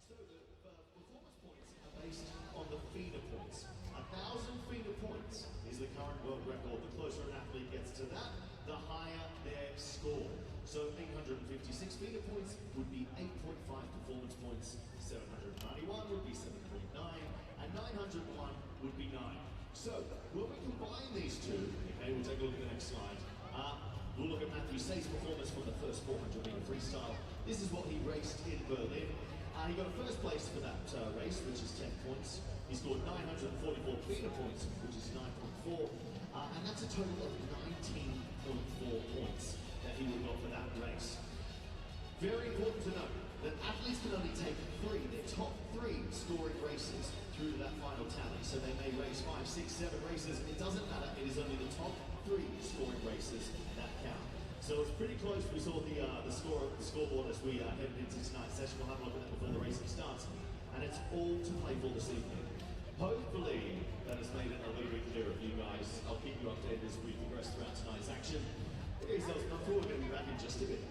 So the performance points are based on the feeder points. 1,000 feeder points is the current world record. The closer an athlete gets to that, the higher their score. So 856 feeder points would be 8.5 performance points, 791 would be 7.9, and 901 would be 9. So when we combine these two, okay, we'll take a look at the next slide. We'll look at Matthew Say's performance from the first 400 meter freestyle. This is what he raced in Berlin. He got a first place for that race, which is 10 points. He scored 944 feeder points, which is 9.4, and that's a total of 19.4 points that he would have got for that race. Very important to note that athletes can only take their top three scoring races through to that final tally. So they may race 5, 6, 7 races. It doesn't matter. It is only the top three scoring races that count. So it's pretty close. We saw the scoreboard as we headed into tonight's session. We'll have a look at that before the racing starts. And it's all to play for this evening. Hopefully that has made it a little bit clearer for you guys. I'll keep you updated as we progress throughout tonight's action. Here's those before we're going to be back in just a bit.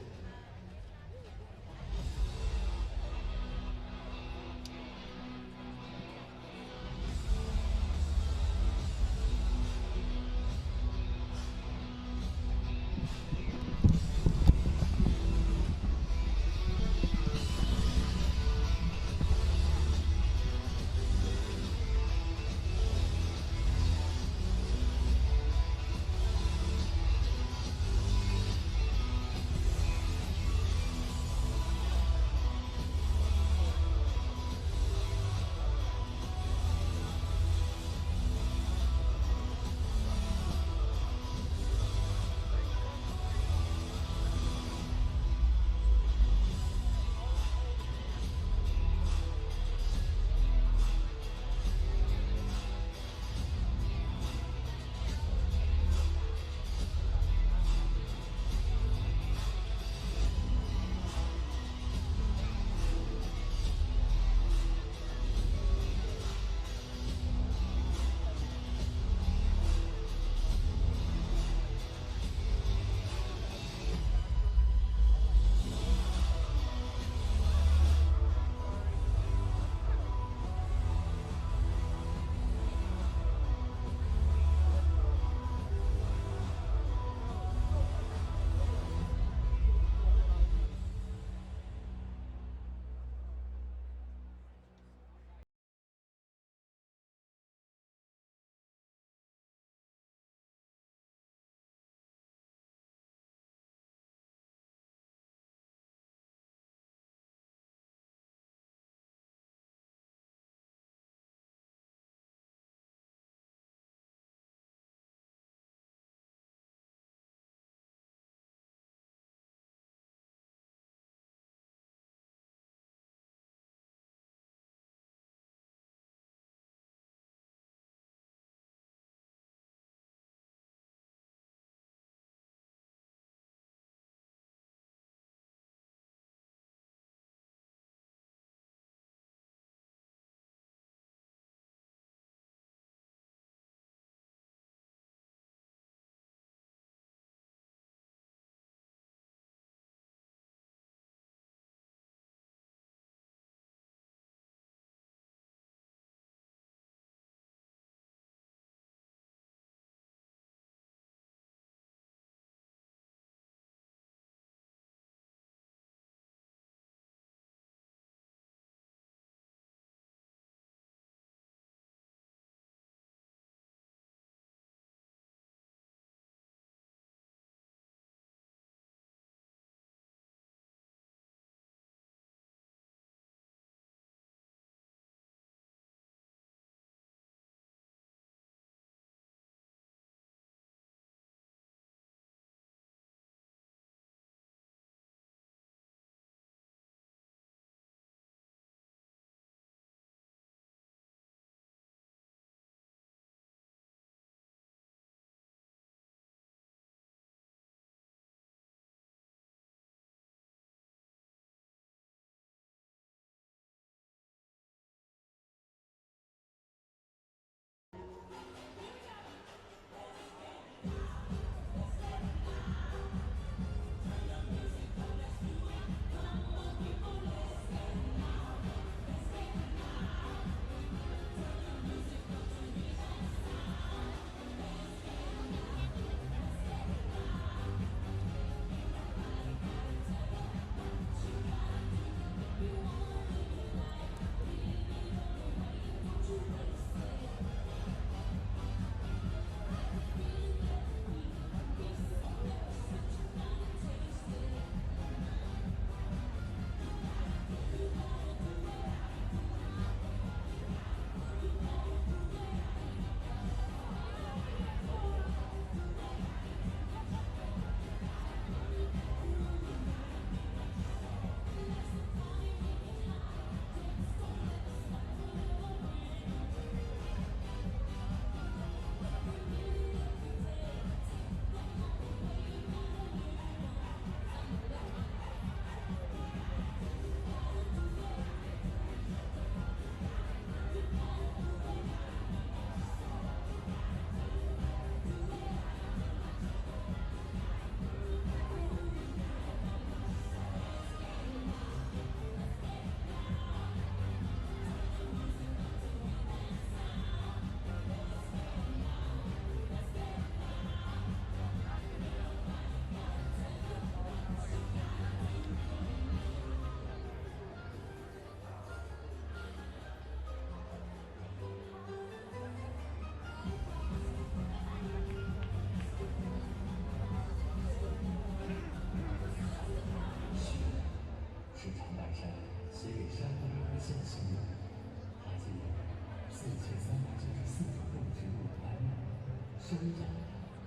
生长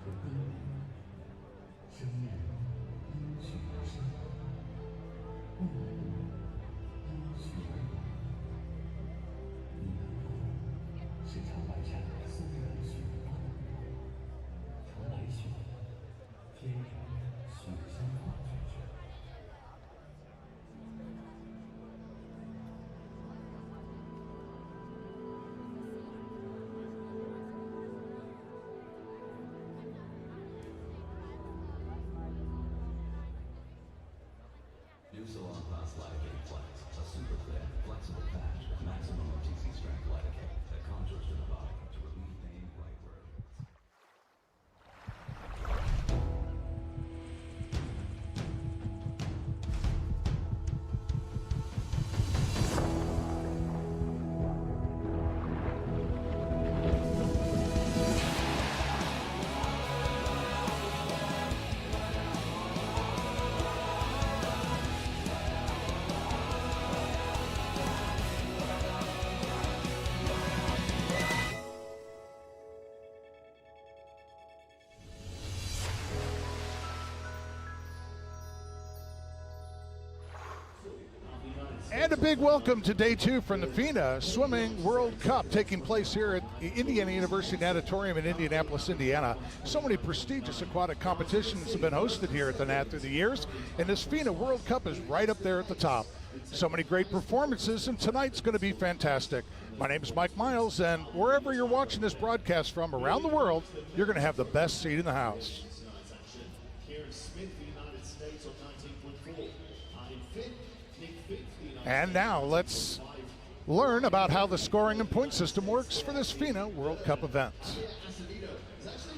和耕耘，生日因许而生，梦因许而有。你能够是长白山松软雪花的地方，常来雪，天然雪山化学雪。New Salon Class Lidocaine Flex, a super thin, flexible patch with maximum OTC strength lidocaine that contours to the body to relieve pain right where it hurts. And a big welcome to day two from the FINA Swimming World Cup taking place here at the Indiana University Natatorium in Indianapolis, Indiana. So many prestigious aquatic competitions have been hosted here at the Nat through the years, and this FINA World Cup is right up there at the top. So many great performances, and tonight's going to be fantastic. My name is Mike Miles, and wherever you're watching this broadcast from around the world, you're going to have the best seat in the house. And now let's learn about how the scoring and point system works for this FINA World Cup event.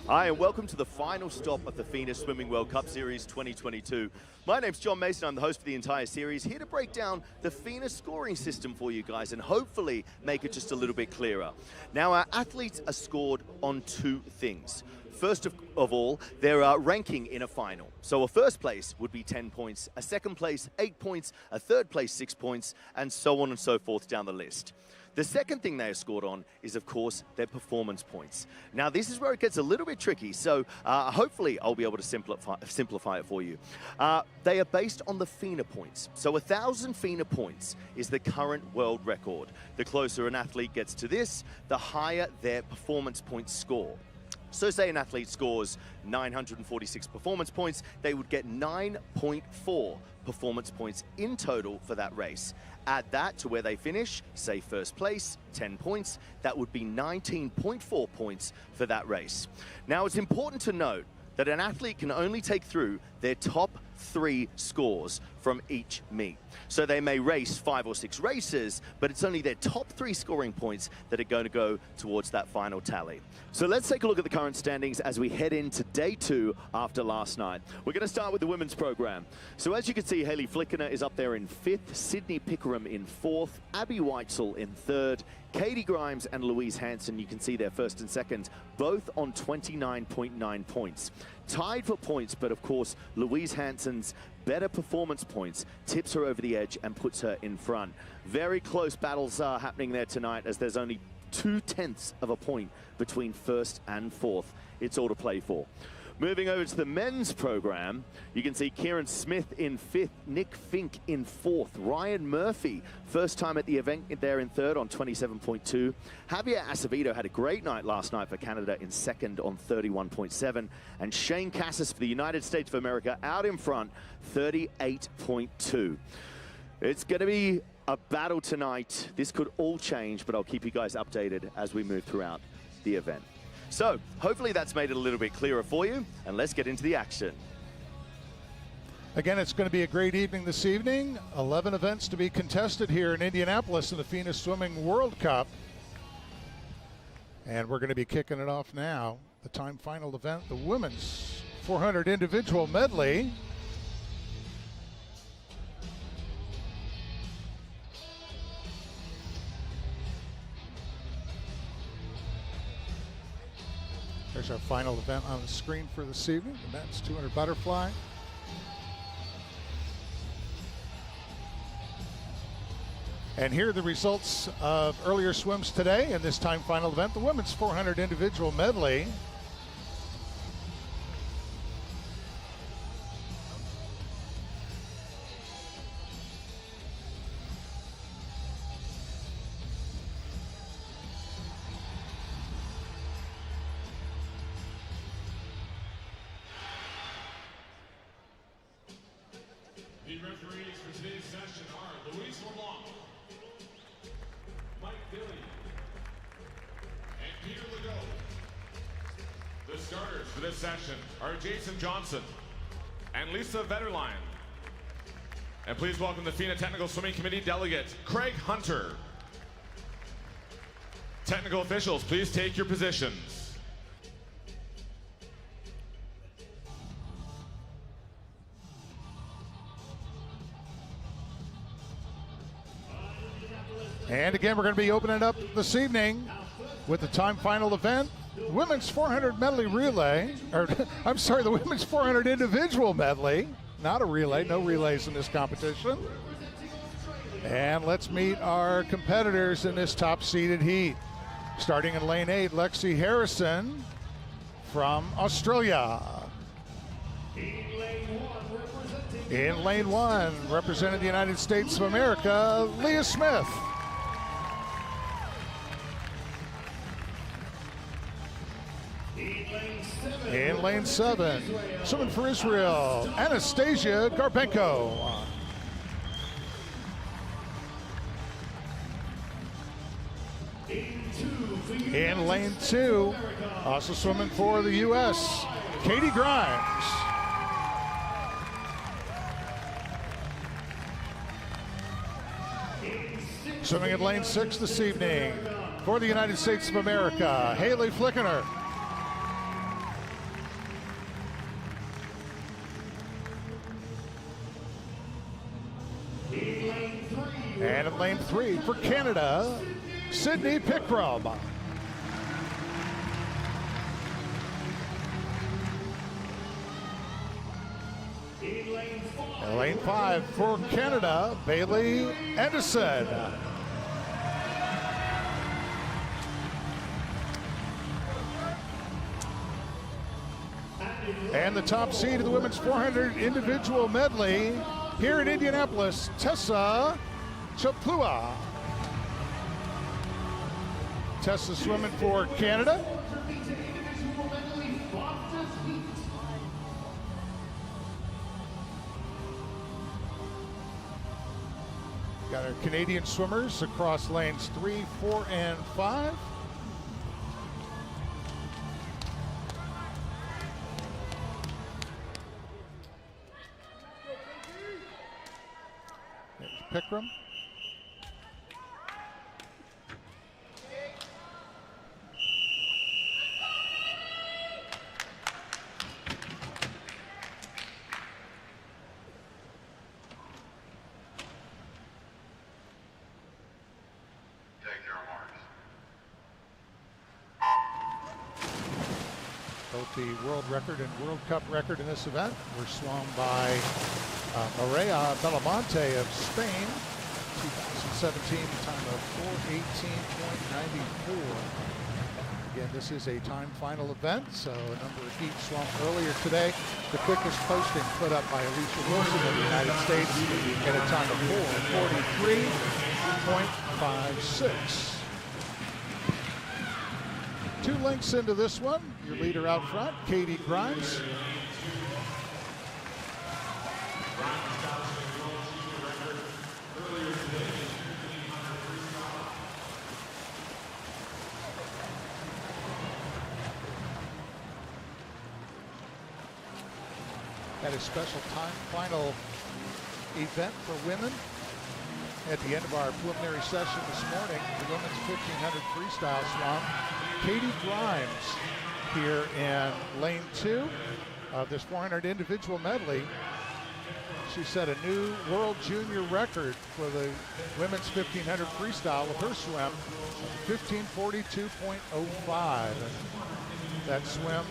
Hi, and welcome to the final stop of the FINA Swimming World Cup Series 2022. My name's John Mason. I'm the host for the entire series, here to break down the FINA scoring system for you guys and hopefully make it just a little bit clearer. Now, our athletes are scored on two things. First of all, their ranking in a final. So a first place would be 10 points, a second place 8 points, a third place 6 points, and so on and so forth down the list. The second thing they are scored on is, of course, their performance points. Now, this is where it gets a little bit tricky, so hopefully I'll be able to simplify it for you. They are based on the FINA points. So 1,000 FINA points is the current world record. The closer an athlete gets to this, the higher their performance points score. So say an athlete scores 946 performance points, they would get 9.4 performance points in total for that race. Add that to where they finish, say first place, 10 points, that would be 19.4 points for that race. Now, it's important to note that an athlete can only take through their top 3 scores from each meet. So they may race 5 or 6 races, but it's only their top 3 scoring points that are going to go towards that final tally. So let's take a look at the current standings as we head into day 2 after last night. We're going to start with the women's program. So as you can see, Hayley Flickener is up there in 5th, Sydney Pickerham in 4th, Abby Weitzel in 3rd, Katie Grimes and Louise Hansen, you can see they're 1st and 2nd, both on 29.9 points. Tied for points, but of course, Louise Hansen's better performance points tips her over the edge and puts her in front. Very close battles are happening there tonight, as there's only 0.2 of a point between 1st and 4th. It's all to play for. Moving over to the men's program, you can see Kieran Smith in 5th, Nick Fink in 4th, Ryan Murphy, first time at the event there in 3rd on 27.2. Javier Acevedo had a great night last night for Canada in 2nd on 31.7. And Shane Cassis for the United States of America out in front, 38.2. It's going to be a battle tonight. This could all change, but I'll keep you guys updated as we move throughout the event. So, hopefully that's made it a little bit clearer for you, and let's get into the action. Again, it's going to be a great evening this evening. 11 events to be contested here in Indianapolis in the FINA Swimming World Cup. And we're going to be kicking it off now. The time final event, the women's 400 individual medley. There's our final event on the screen for this evening. The men's 200 butterfly. And here are the results of earlier swims today in this time final event, the women's 400 individual medley. for today's session are Luis Lamont, Mike Billy, and Peter Legault. The starters for this session are Jason Johnson and Lisa Vetterlein. And please welcome the FINA Technical Swimming Committee delegate, Craig Hunter. Technical officials, please take your positions. And again, we're going to be opening up this evening with the time final event, women's 400 medley relay, or I'm sorry, the women's 400 individual medley, not a relay, no relays in this competition. And let's meet our competitors in this top seeded heat. Starting in lane 8, Lexi Harrison from Australia. In lane 1, representing the United States of America, Leah Smith. In lane 7, swimming for Israel, Anastasia Garbenko. In lane 2, also swimming for the U.S., Katie Grimes. Swimming in lane 6 this evening for the United States of America, Haley Flickener. And in lane 3 for Canada, Sydney Pickram. In lane 5 for Canada, Bailey Anderson. And the top seed of the women's 400 individual medley here in Indianapolis, Tessa Chaplua. Tessa swimming for Canada. Got our Canadian swimmers across lanes 3, 4, and 5. There's Pickram. Both the world record and World Cup record in this event were swum by Maria Belamonte of Spain, 2017, time of 4:18.94. Again, this is a time final event, so a number of heats swum earlier today. The quickest posting put up by Alicia Wilson of the United States in a time of 4:43.56. 2 lengths into this one, your leader out front, Katie Grimes. Had a special time final event for women at the end of our preliminary session this morning. The women's 1500 freestyle swam. Katie Grimes here in lane 2 of this 400 individual medley. She set a new world junior record for the women's 1500 freestyle with her swim, 15:42.05. That swim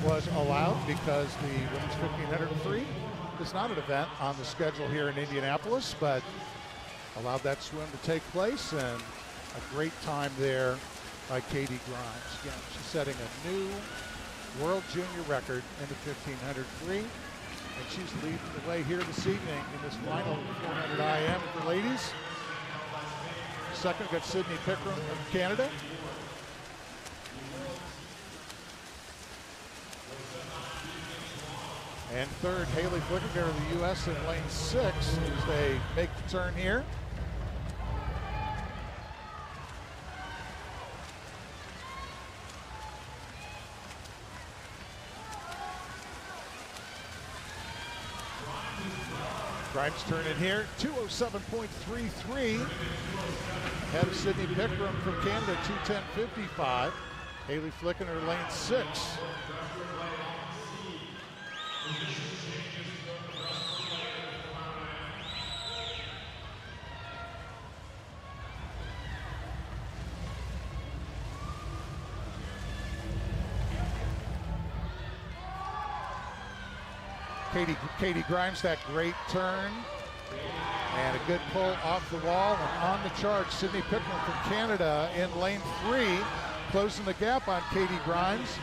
was allowed because the women's 1500 free is not an event on the schedule here in Indianapolis, but allowed that swim to take place, and a great time there by Katie Grimes. Again, she's setting a new world junior record in the 1500 free, and she's leading the way here this evening in this final 400 IM for ladies. Second, got Sydney Pickram of Canada. And third, Haley Flickinger of the U.S. in lane 6 as they make the turn here. Grimes turn in here, 207.33. Ahead of Sydney Pickram from Canada, 210.55. Haley Flickinger, lane 6. Katie Grimes, that great turn. And a good pull off the wall and on the charge. Sydney Pickram from Canada in lane 3, closing the gap on Katie Grimes.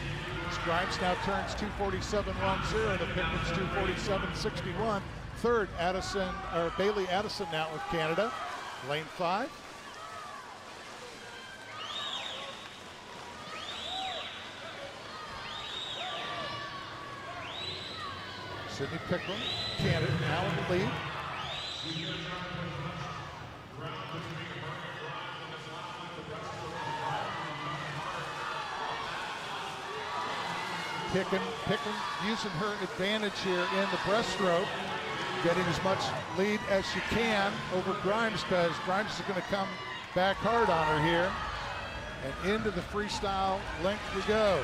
As Grimes now turns 247.10 to Pickram's 247.61. Third, Bailey Addison now with Canada, lane 5. Sydney Pickram, Canada, now in the lead. Pickram using her advantage here in the breaststroke, getting as much lead as she can over Grimes, because Grimes is going to come back hard on her here. And into the freestyle length we go.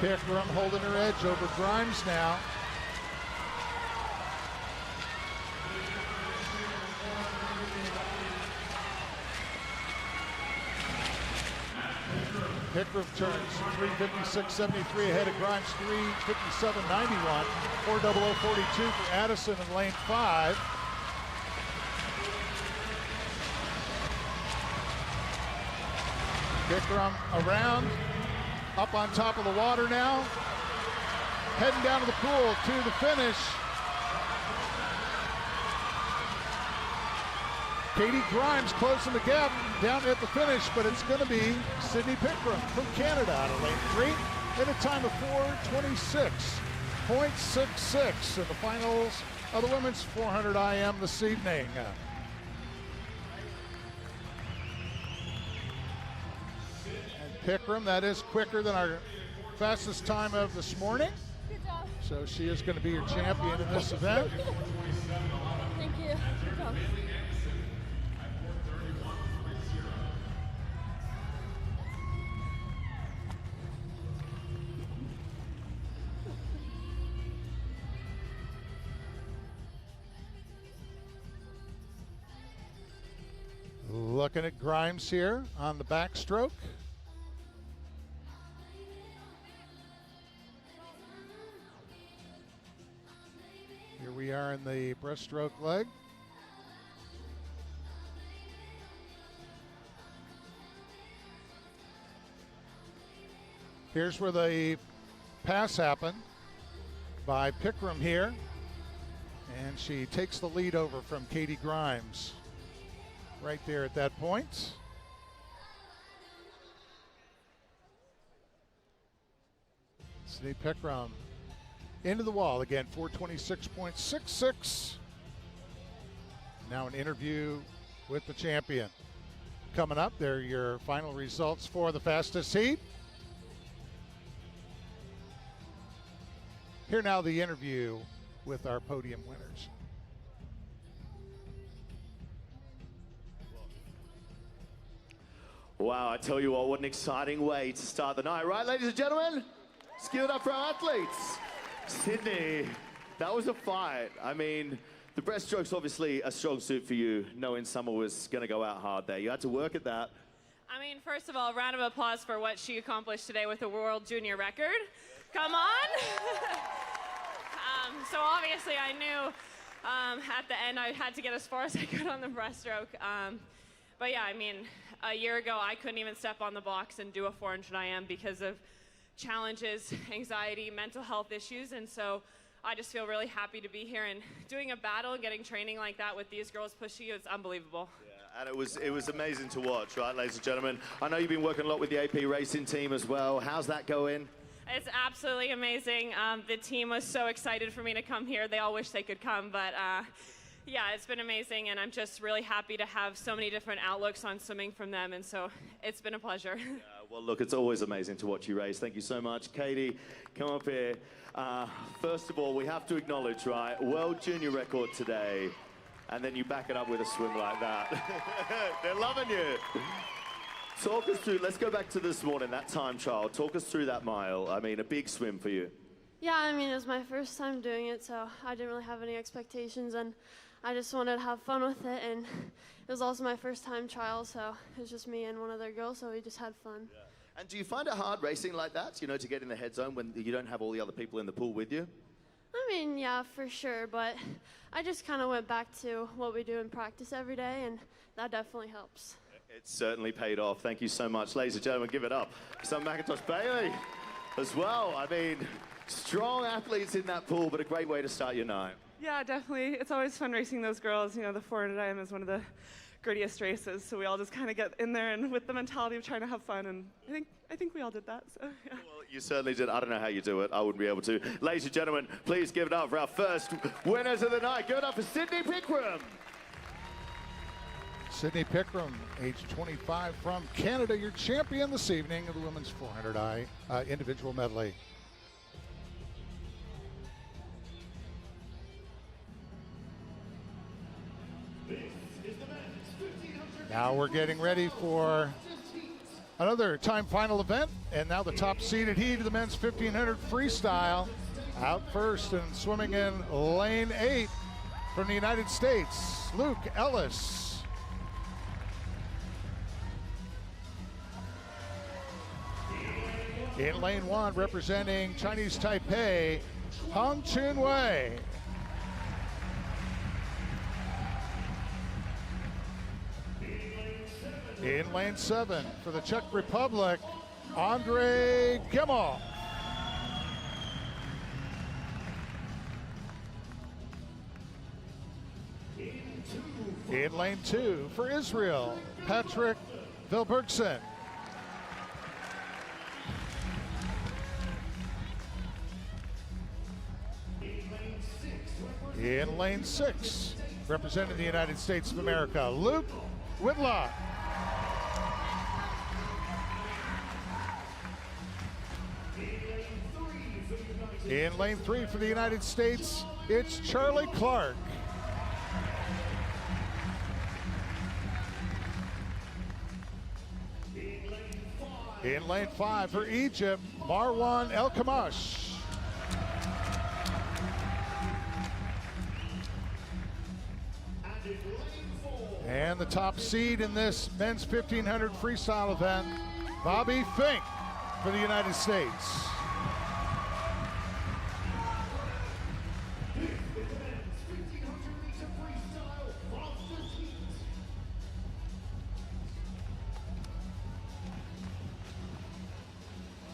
Pickram holding her edge over Grimes now. Pickram turns 356.73 ahead of Grimes, 357.91. 4:00.42 for Addison in lane 5. Pickram around. Up on top of the water now. Heading down to the pool to the finish. Katie Grimes closing the gap down at the finish, but it's going to be Sydney Pickram from Canada out of lane 3 in a time of 4:26.66 in the finals of the women's 400 IM this evening. Pickram, that is quicker than our fastest time of this morning. Good job. So she is going to be your champion in this event. Thank you. Good job. Looking at Grimes here on the backstroke. Here we are in the breaststroke leg. Here's where the pass happened by Pickram here. And she takes the lead over from Katie Grimes right there at that point. Sydney Pickram into the wall again, 4:26.66. Now an interview with the champion. Coming up, there are your final results for the fastest heat. Here now the interview with our podium winners. Wow, I tell you what an exciting way to start the night, right, ladies and gentlemen? Let's give it up for our athletes. Sydney, that was a fight. I mean, the breaststroke's obviously a strong suit for you, knowing Summer was going to go out hard there. You had to work at that. I mean, first of all, round of applause for what she accomplished today with the world junior record. Come on. So obviously I knew at the end I had to get as far as I could on the breaststroke. But yeah, I mean, a year ago I couldn't even step on the box and do a 400 IM because of challenges, anxiety, mental health issues, and so I just feel really happy to be here and doing a battle, getting training like that with these girls pushing you. It's unbelievable. Yeah, and it was amazing to watch, right, ladies and gentlemen? I know you've been working a lot with the AP Racing team as well. How's that going? It's absolutely amazing. The team was so excited for me to come here. They all wish they could come, but yeah, it's been amazing, and I'm just really happy to have so many different outlooks on swimming from them, and so it's been a pleasure. Well, look, it's always amazing to watch you race. Thank you so much. Katie, come up here. First of all, we have to acknowledge, right, world junior record today, and then you back it up with a swim like that. They're loving you. Talk us through, let's go back to this morning, that time trial. Talk us through that mile. I mean, a big swim for you. Yeah, I mean, it was my first time doing it, so I didn't really have any expectations, and I just wanted to have fun with it, and it was also my first time trial, so it was just me and one other girl, so we just had fun. Yeah. And do you find it hard racing like that, you know, to get in the head zone when you don't have all the other people in the pool with you? I mean, yeah, for sure, but I just kind of went back to what we do in practice every day, and that definitely helps. It certainly paid off. Thank you so much. Ladies and gentlemen, give it up for some McIntosh Bailey as well. I mean, strong athletes in that pool, but a great way to start your night. Yeah, definitely. It's always fun racing those girls. You know, the 400 IM is one of the grittiest races, so we all just kind of get in there and with the mentality of trying to have fun, and I think we all did that. So, yeah. Well, you certainly did. I don't know how you do it. I wouldn't be able to. Ladies and gentlemen, please give it up for our first winners of the night. Give it up for Sydney Pickram. Sydney Pickram, age 25 from Canada, your champion this evening of the women's 400 individual medley. Now we're getting ready for another time final event, and now the top seeded heat of the men's 1500 freestyle. Out first and swimming in lane 8 from the United States, Luke Ellis. In lane 1, representing Chinese Taipei, Hong Chun Wei. In lane 7, for the Czech Republic, Andrei Gemel. In lane 2, for Israel, Patrick Vilbergsen. In lane 6, representing the United States of America, Luke Whitlock. In lane 3 for the United States, it's Charlie Clark. In lane 5 for Egypt, Marwan El Kamash. And the top seed in this men's 1500 freestyle event, Bobby Fink for the United States.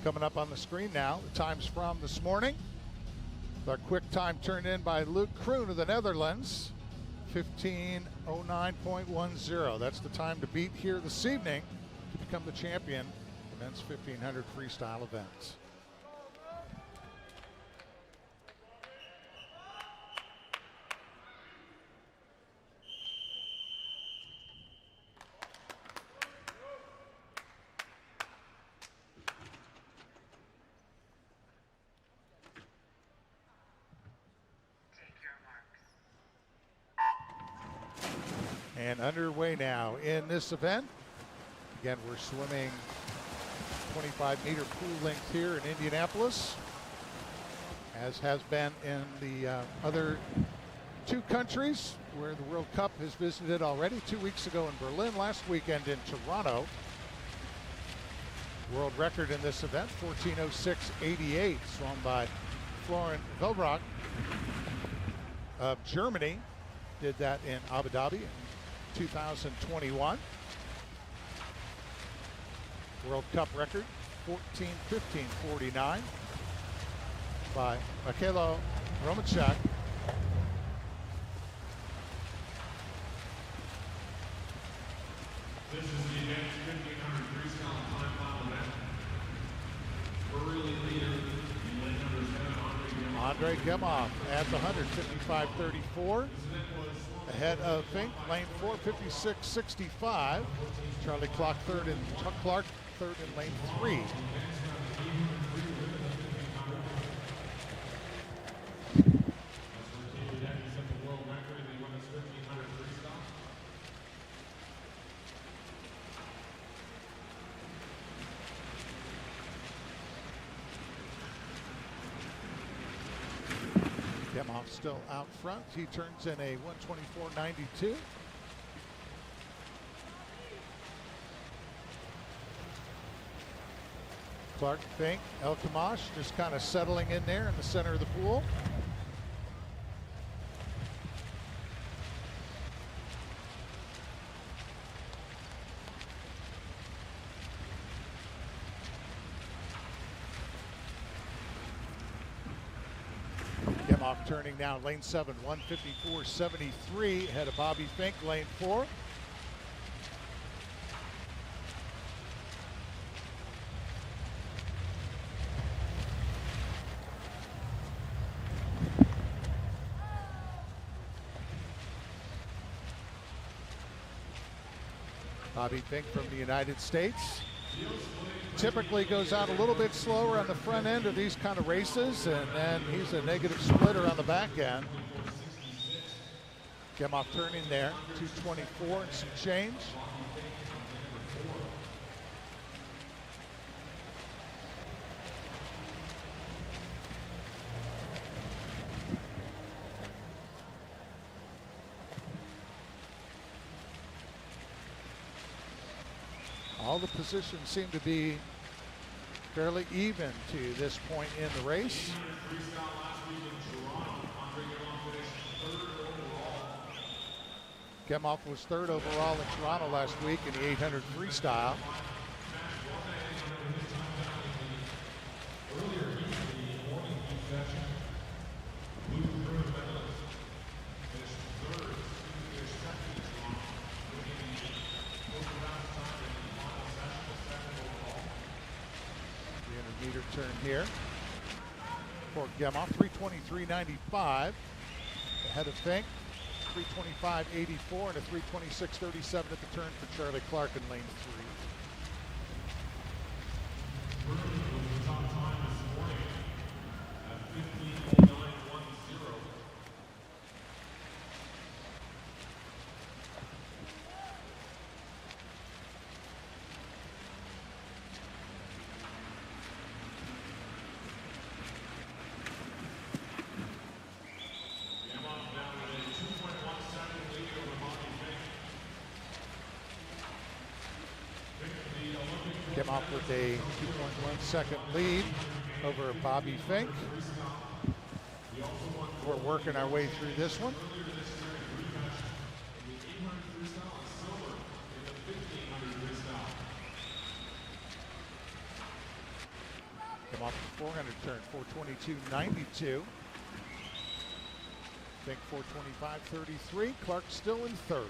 Coming up on the screen now, the times from this morning. Our quick time turned in by Luke Kroon of the Netherlands. 15:09.10. That's the time to beat here this evening to become the champion of the men's 1500 freestyle events. And underway now in this event. Again, we're swimming 25-meter pool length here in Indianapolis, as has been in the other 2 countries where the World Cup has visited already. 2 weeks ago in Berlin, last weekend in Toronto. World record in this event, 14:06.88, swum by Florent Velbrock of Germany. Did that in Abu Dhabi 2021. World Cup record 14:15.49 by Michelo Romachuk. This is the advanced 1500 freestyle time final event. Early leader in lane number 7, Andre Gemov adds 155.34. Ahead of Fink, lane 4, 56.65. Charlie Clark third in lane 3. Gemov still out front. He turns in a 124.92. Clark, Fink, El Kamash just kind of settling in there in the center of the pool. Gemov turning now lane 7, 154.73 ahead of Bobby Fink, lane 4. Bobby Fink from the United States. Typically goes out a little bit slower on the front end of these kind of races, and then he's a negative splitter on the back end. Gemov turning there, 224 and some change. All the positions seem to be fairly even to this point in the race. Gemov was third overall in Toronto last week in the 800 freestyle. Meter turn here for Gemov, 323.95 ahead of Fink, 325.84 and a 326.37 at the turn for Charlie Clark in lane 3. Top time this morning at 15:09.10. Gemov with a 2.1 second lead over Bobby Fink. We're working our way through this one. Gemov 400 turn, 422.92. Fink 425.33. Clark still in third.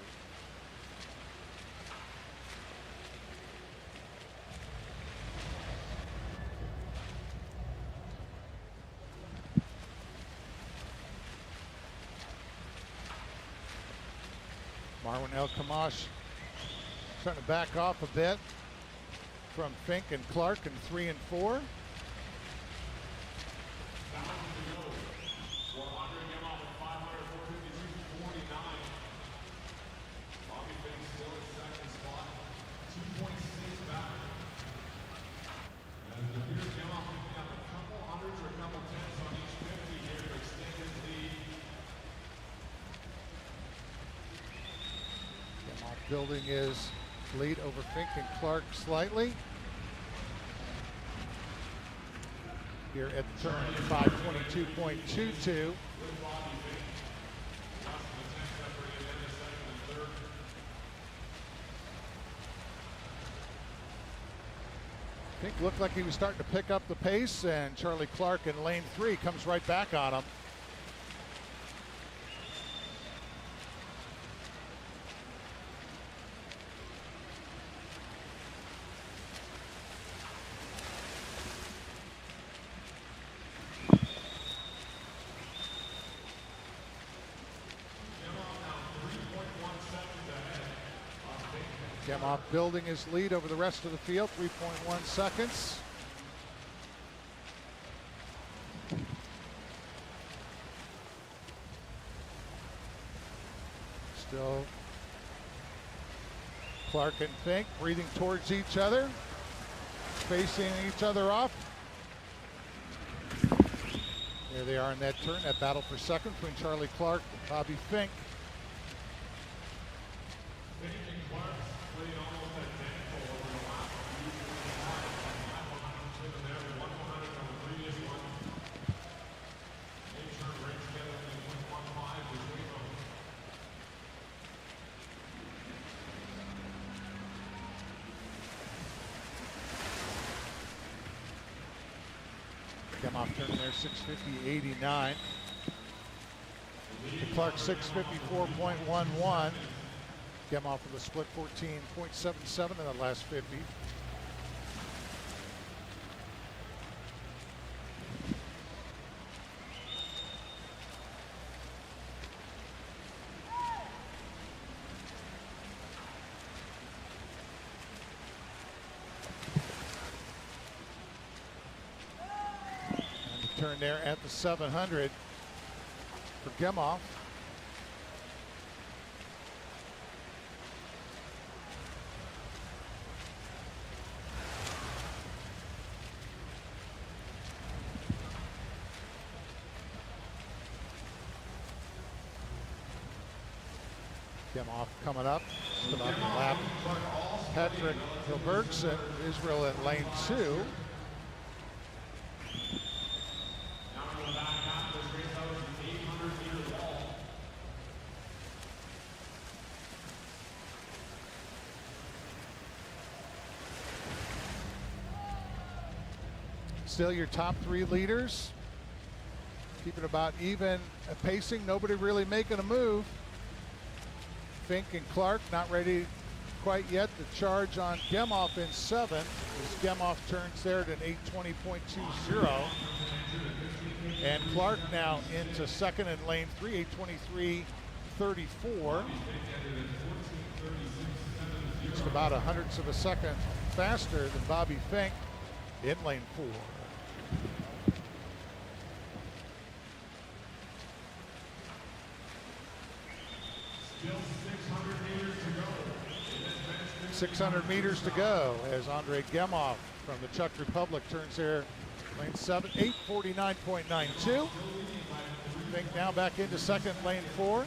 Marwin El Kamash trying to back off a bit from Fink and Clark in 3 and 4. Building his lead over Fink and Clark slightly. Here at the turn, 522.22. Fink looked like he was starting to pick up the pace, and Charlie Clark in lane 3 comes right back on him. Gemoff building his lead over the rest of the field, 3.1 seconds. Still Clark and Fink breathing towards each other, facing each other off. There they are in that turn, that battle for second between Charlie Clark and Bobby Fink. Gemoff turning there, 650.89. Clark 654.11. Gemoff with a split 14.77 in the last 50. Turn there at the 700 for Gemoff. Gemoff coming up, just about to lap Patrick Hilbergson, Israel at lane 2. Still your top three leaders, keeping about even pacing, nobody really making a move. Fink and Clark not ready quite yet. The charge on Gemoff in 7 as Gemoff turns there at an 820.20. And Clark now into second in lane 3, 823.34. Just about a hundredths of a second faster than Bobby Fink in lane 4. Still 600 meters to go as Andre Gemoff from the Czech Republic turns there, lane 7, 849.92. Fink now back into second, lane 4.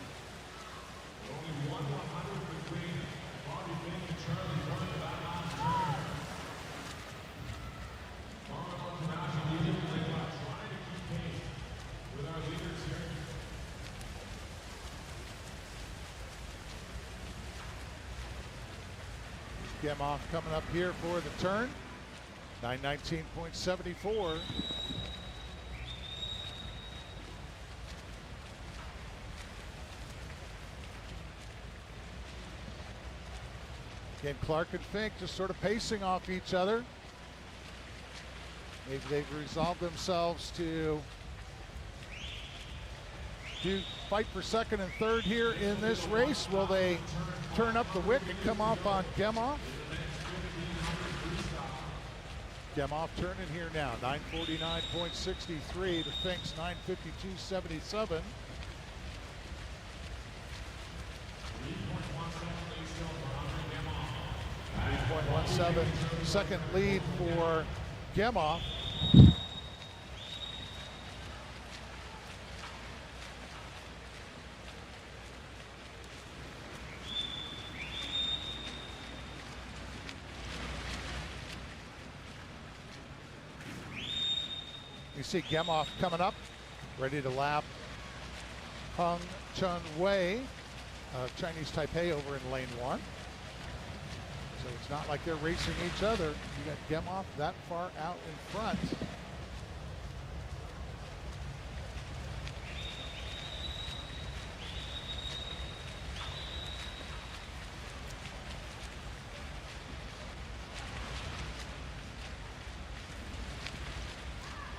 Gemoff coming up here for the turn, 919.74. Again, Clark and Fink just sort of pacing off each other. Maybe they've resolved themselves to fight for second and third here in this race. Will they turn up the wick and come off on Gemoff? Gemoff turning here now, 949.63 to Fink's 952.77. .17 second lead for Gemoff. You see Gemoff coming up, ready to lap Hung Chun Wei of Chinese Taipei over in lane 1. So it's not like they're racing each other. You got Gemoff that far out in front.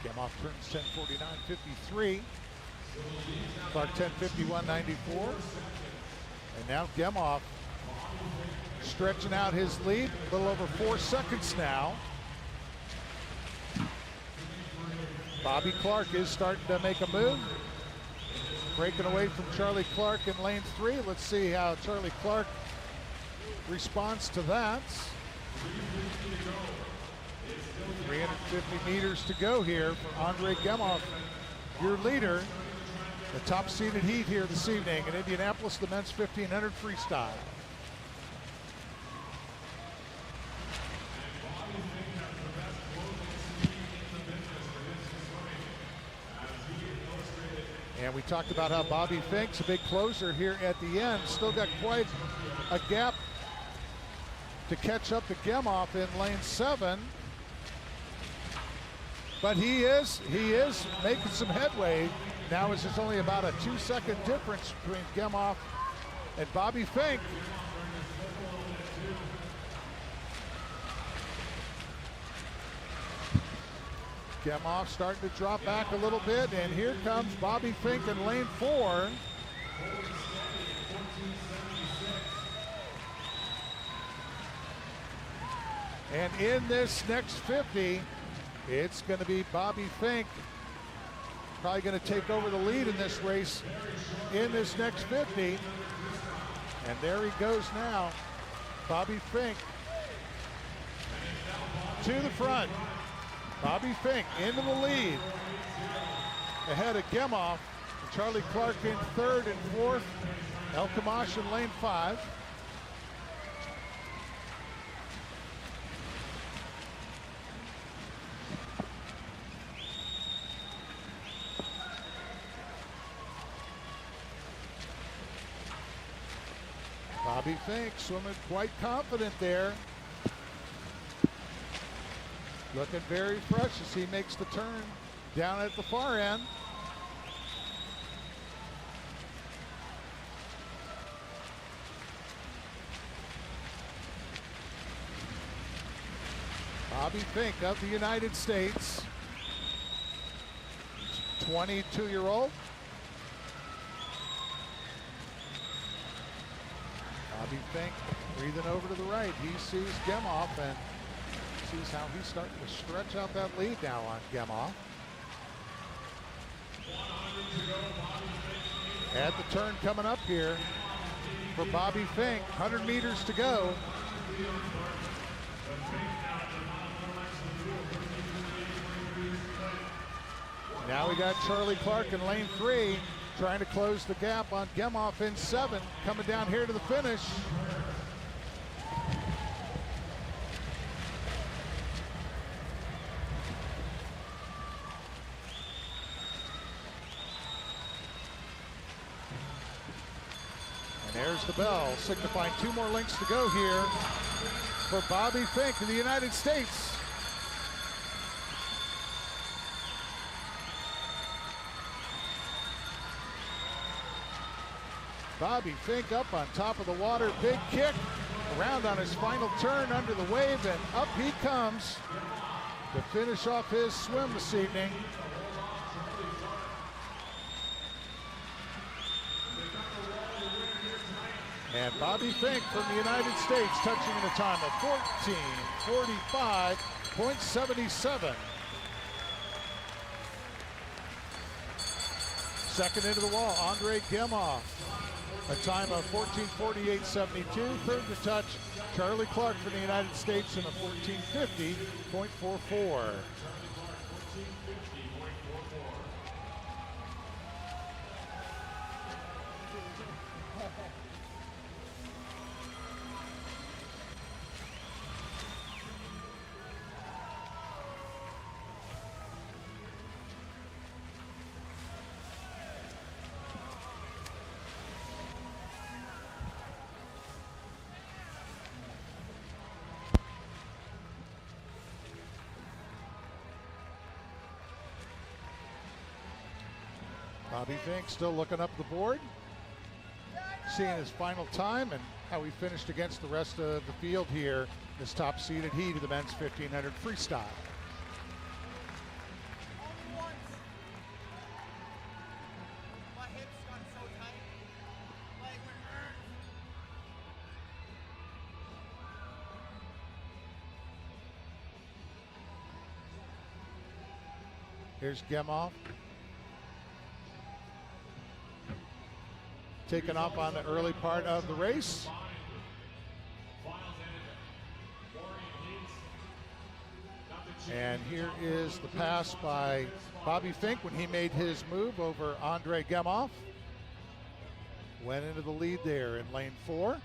Gemoff turns 10:49.53. Clark 10:51.94. And now Gemoff stretching out his lead, a little over 4 seconds now. Bobby Clark is starting to make a move. Breaking away from Charlie Clark in lane 3. Let's see how Charlie Clark responds to that. 350 meters to go here for Andrei Gemoff, your leader. The top seeded heat here this evening in Indianapolis, the men's 1500 freestyle. And we talked about how Bobby Fink's a big closer here at the end. Still got quite a gap to catch up to Gemoff in lane 7. But he is making some headway. Now it's just only about a 2-second difference between Gemoff and Bobby Fink. Gemoff starting to drop back a little bit, and here comes Bobby Fink in lane 4. And in this next 50, it's going to be Bobby Fink probably going to take over the lead in this race in this next 50. And there he goes now. Bobby Fink to the front. Bobby Fink into the lead. Ahead of Gemoff. Charlie Clark in 3rd and 4th. El Kamash in lane 5. Bobby Fink swimming quite confident there. Looking very fresh as he makes the turn down at the far end. Bobby Fink of the United States, 22-year-old. Bobby Fink breathing over to the right. He sees Gemoff and sees how he's starting to stretch out that lead now on Gemoff. At the turn coming up here for Bobby Fink, 100 meters to go. Now we got Charlie Clark in lane 3. Trying to close the gap on Gemoff in 7, coming down here to the finish. And there's the bell, signifying 2 more lengths to go here for Bobby Fink in the United States. Bobby Fink up on top of the water, big kick, around on his final turn under the wave, and up he comes to finish off his swim this evening. And Bobby Fink from the United States touching in a time of 14:45.77. Second into the wall, Andrei Gemoff. A time of 14:48.72. Third to touch, Charlie Clark for the United States in a 14:50.44. Bobby Fink still looking up the board, seeing his final time and how he finished against the rest of the field here, this top seeded heat of the men's 1500 freestyle. Here's Gemoff. Taken off on the early part of the race. And here is the pass by Bobby Fink when he made his move over Andre Gemoff. Went into the lead there in lane 4.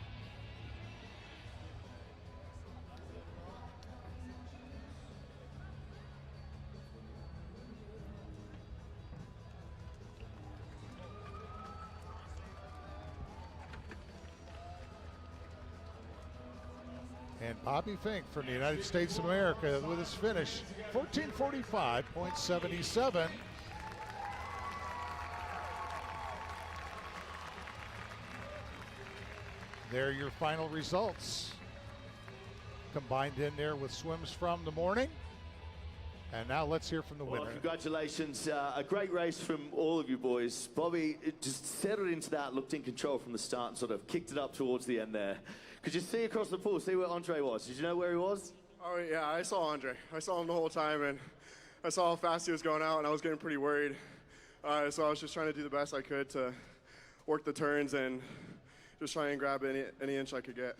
And Bobby Fink from the United States of America with his finish, 14:45.77. There are your final results. Combined in there with swims from the morning. And now let's hear from the winner. Well, congratulations. A great race from all of you boys. Bobby just settled into that, looked in control from the start and sort of kicked it up towards the end there. Could you see across the pool, see where Andre was? Did you know where he was? Oh, yeah, I saw Andre. I saw him the whole time, and I saw how fast he was going out, and I was getting pretty worried. So I was just trying to do the best I could to work the turns and just try and grab any inch I could get.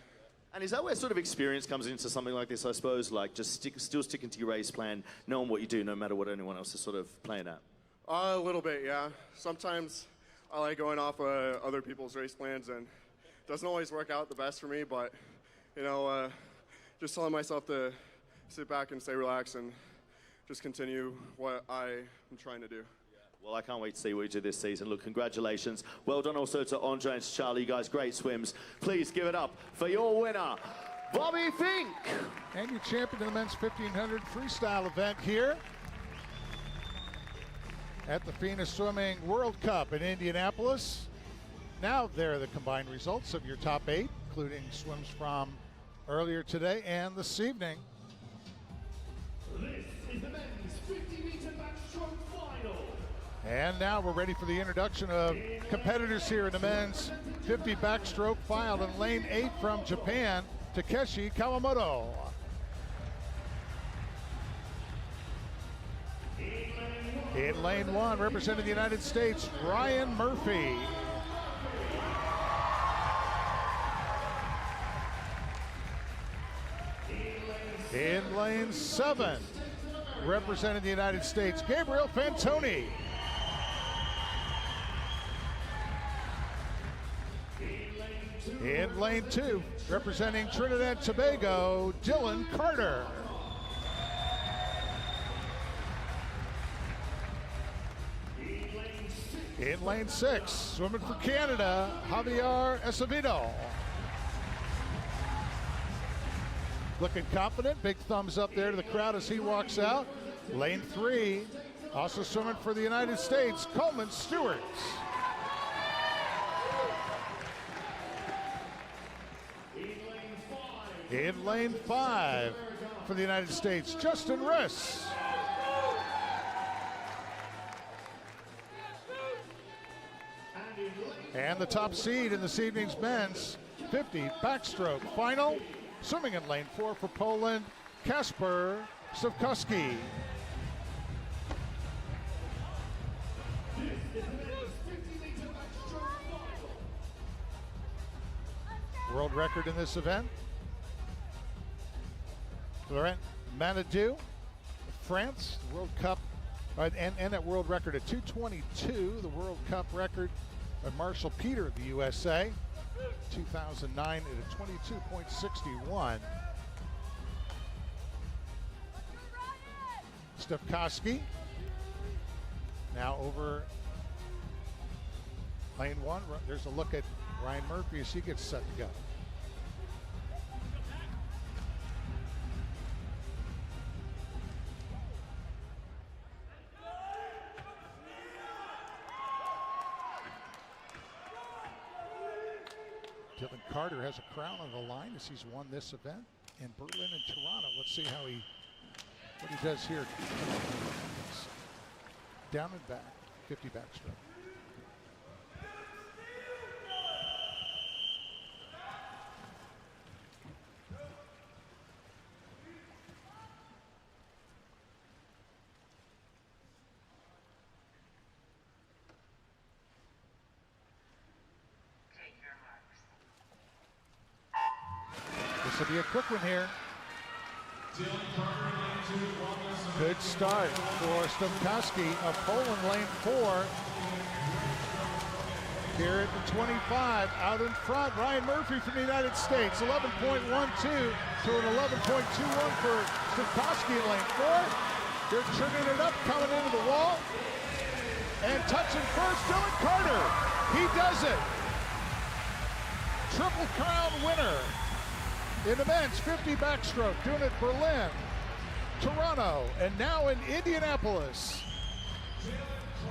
And is that where sort of experience comes into something like this, I suppose? Like just still sticking to your race plan, knowing what you do no matter what anyone else is sort of playing at? A little bit, yeah. Sometimes I like going off other people's race plans, and it doesn't always work out the best for me, but, you know, just telling myself to sit back and stay relaxed and just continue what I am trying to do. Well, I can't wait to see what you do this season. Look, congratulations. Well done also to Andre and Charlie. You guys, great swims. Please give it up for your winner, Bobby Fink. And your champion of the men's 1500 freestyle event here at the FINA Swimming World Cup in Indianapolis. Now there are the combined results of your top 8, including swims from earlier today and this evening. This is the men's 50-meter backstroke final. And now we're ready for the introduction of competitors here in the men's 50 backstroke final. In lane 8 from Japan, Takeshi Kawamoto. In lane 1, representing the United States, Ryan Murphy. In lane 7, representing the United States, Gabriel Fantoni. In lane 2, representing Trinidad and Tobago, Dylan Carter. In lane 6, swimming for Canada, Javier Acevedo. Looking confident, big thumbs up there to the crowd as he walks out. Lane 3, also swimming for the United States, Coleman Stewart. In lane 5 for the United States, Justin Riss. And the top seed in this evening's men's 50 backstroke final, swimming in lane 4 for Poland, Kasper Sawkowski. World record in this event, Laurent Manadou, France, World Cup, and that world record at 2:22, the World Cup record by Marshall Peter of the USA, 2009 at a 22.61. Stefkoski now over lane 1. There's a look at Ryan Murphy as he gets set to go. Dylan Carter has a crown on the line as he's won this event in Berlin and Toronto. Let's see what he does here. Down and back, 50 backstroke. will be a quick one here. Good start for Stokowski of Poland, lane 4. Here at the 25, out in front, Ryan Murphy from the United States, 11.12 to an 11.21 for Stokowski in lane 4. They're turning it up, coming into the wall. And touching first, Dylan Carter. He does it. Triple Crown winner in the men's 50 backstroke, doing it Berlin, Toronto, and now in Indianapolis.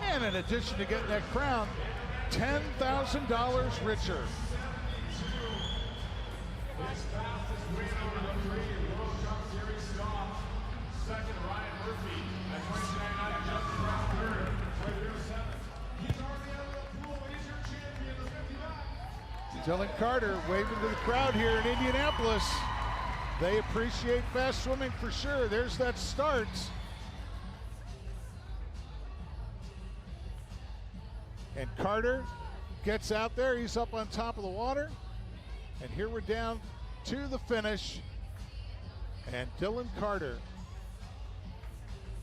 And in addition to getting that crown, $10,000 richer. Dylan Carter waving to the crowd here in Indianapolis. They appreciate fast swimming for sure. There's that start. And Carter gets out there. He's up on top of the water. And here we're down to the finish. And Dylan Carter,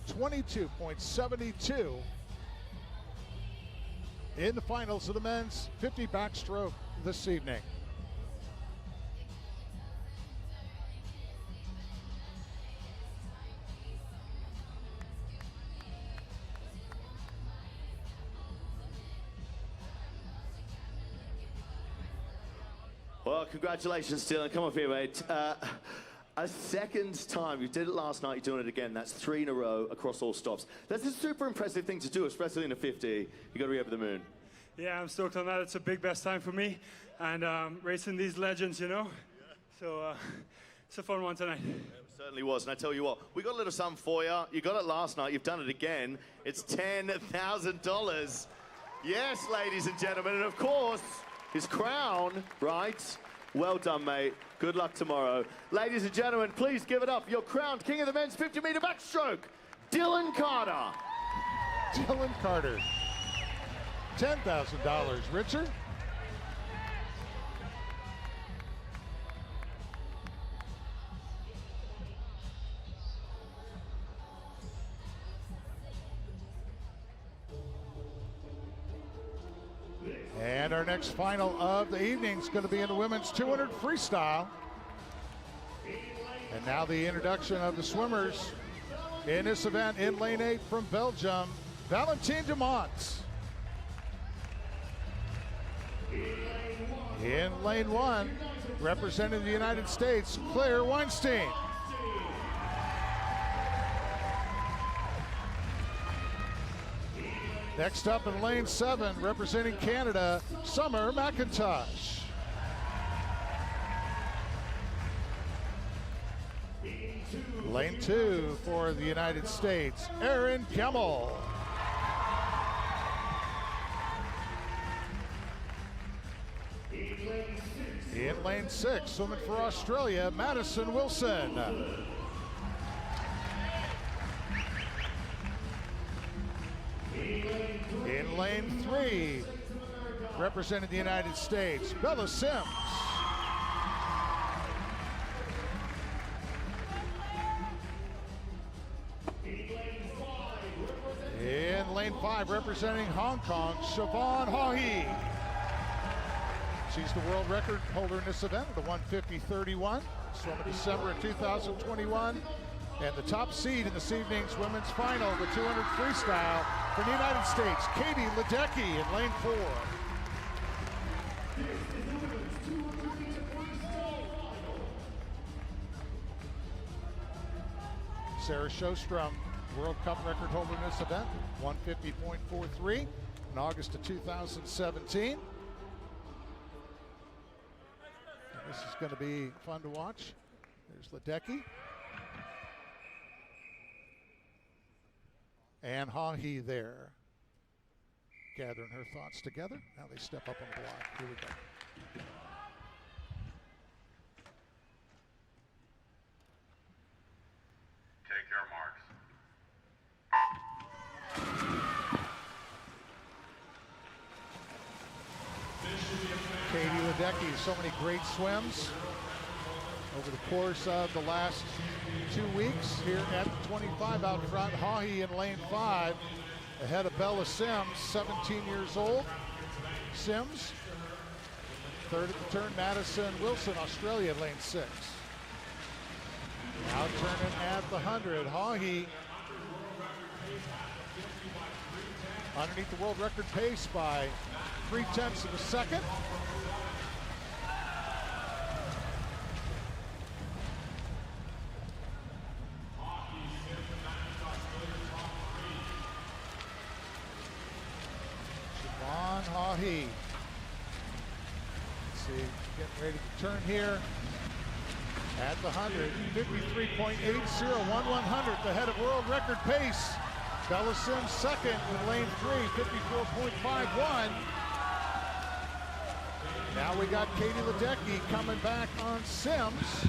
22.72 in the finals of the men's 50 backstroke this evening. Well, congratulations, Dylan. Come up here, mate. A second time. You did it last night, you're doing it again. That's 3 in a row across all stops. That's a super impressive thing to do, especially in a 50. You got to be over the moon. Yeah, I'm stoked on that. It's a big best time for me. And racing these legends, you know. So it's a fun one tonight. It certainly was. And I tell you what, we got a little something for you. You got it last night. You've done it again. It's $10,000. Yes, ladies and gentlemen. And of course, his crown, right? Well done, mate. Good luck tomorrow. Ladies and gentlemen, please give it up. Your crowned king of the men's 50-meter backstroke, Dylan Carter. Dylan Carter. $10,000 richer. And our next final of the evening is going to be in the women's 200 freestyle. And now the introduction of the swimmers in this event in lane 8 from Belgium, Valentine Demont. In lane 1, representing the United States, Claire Weinstein. Next up in lane 7, representing Canada, Summer McIntosh. Lane 2 for the United States, Erin Gemmel. In lane 6, swimming for Australia, Madison Wilson. In lane 3, representing the United States, Bella Sims. In lane 5, representing Hong Kong, Siobhan Haughey. She's the world record holder in this event, the 150.31, swum in December of 2021. And the top seed in this evening's women's final, the 200 freestyle for the United States, Katie Ledecky in lane 4. Sarah Sjostrom, World Cup record holder in this event, 150.43 in August of 2017. And this is going to be fun to watch. There's Ledecky. And Haughey there, gathering her thoughts together. Now they step up on the block. Here we go. Take your marks. Katie Ledecky, so many great swims. over the course of the last 2 weeks here at the 25 out front. Haughey in lane 5 ahead of Bella Sims, 17 years old. Sims, third at the turn. Madison Wilson, Australia, lane 6. Now turning at the 100. Haughey underneath the world record pace by 0.3 of a second. Siobhan Haughey. Let's see, getting ready to turn here at the 100. 53.80, 1/100th ahead of world record pace. Bella Sims second in lane 3, 54.51. Now we got Katie Ledecky coming back on Sims.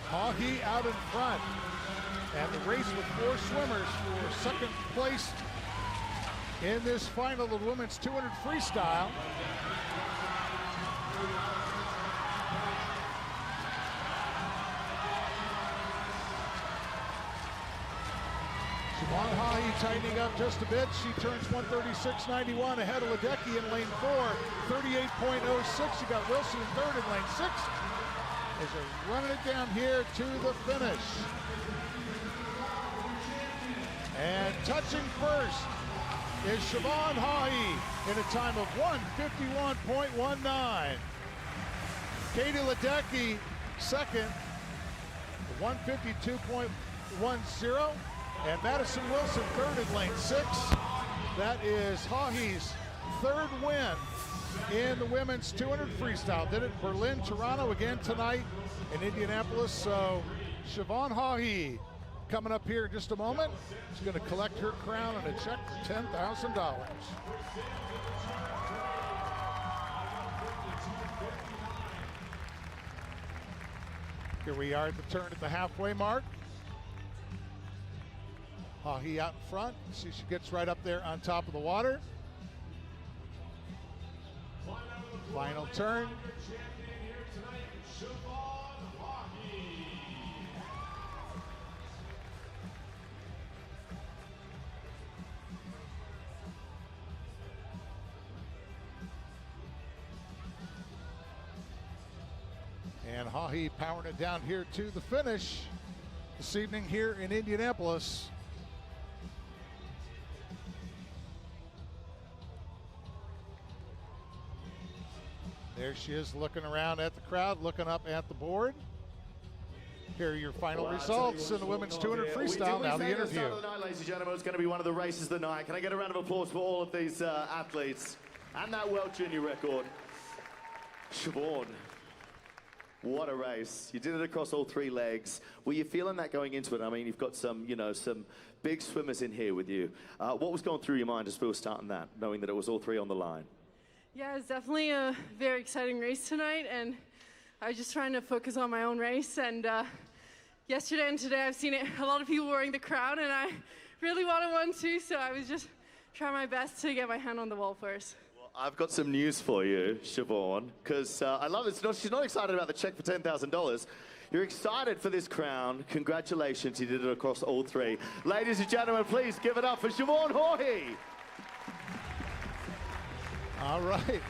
Haughey out in front. And the race with 4 swimmers for second place in this final of the women's 200 freestyle. Siobhan Haughey tightening up just a bit. She turns 136.91 ahead of Ledecky in lane 4. 38.06. You got Wilson in third in lane 6. As they're running it down here to the finish. And touching first is Siobhan Haughey in a time of 1:51.19. Katie Ledecky second, 1:52.10. And Madison Wilson third in lane 6. That is Haughey's third win in the women's 200 freestyle. Did it in Berlin, Toronto again tonight in Indianapolis. So Siobhan Haughey coming up here in just a moment. She's going to collect her crown and a check for $10,000. Here we are at the turn at the halfway mark. Haughey out in front. See, she gets right up there on top of the water. Final turn. And Haughey powering it down here to the finish this evening here in Indianapolis. There she is looking around at the crowd, looking up at the board. Here are your final results in the women's 200 freestyle. Now the interview. Start of the night, ladies and gentlemen, it's going to be one of the races of the night. Can I get a round of applause for all of these athletes and that World Junior record? Siobhan, what a race. You did it across all 3 legs. Were you feeling that going into it? I mean, you've got some, some big swimmers in here with you. What was going through your mind as we were starting that, knowing that it was all 3 on the line? Yeah, it's definitely a very exciting race tonight, and I was just trying to focus on my own race. And yesterday and today, I've seen a lot of people wearing the crown, and I really wanted one too, so I was just trying my best to get my hand on the wall first. Well, I've got some news for you, Siobhan, because I love it. She's not excited about the check for $10,000. You're excited for this crown. Congratulations, you did it across all 3. Ladies and gentlemen, please give it up for Siobhan Haughey. All right.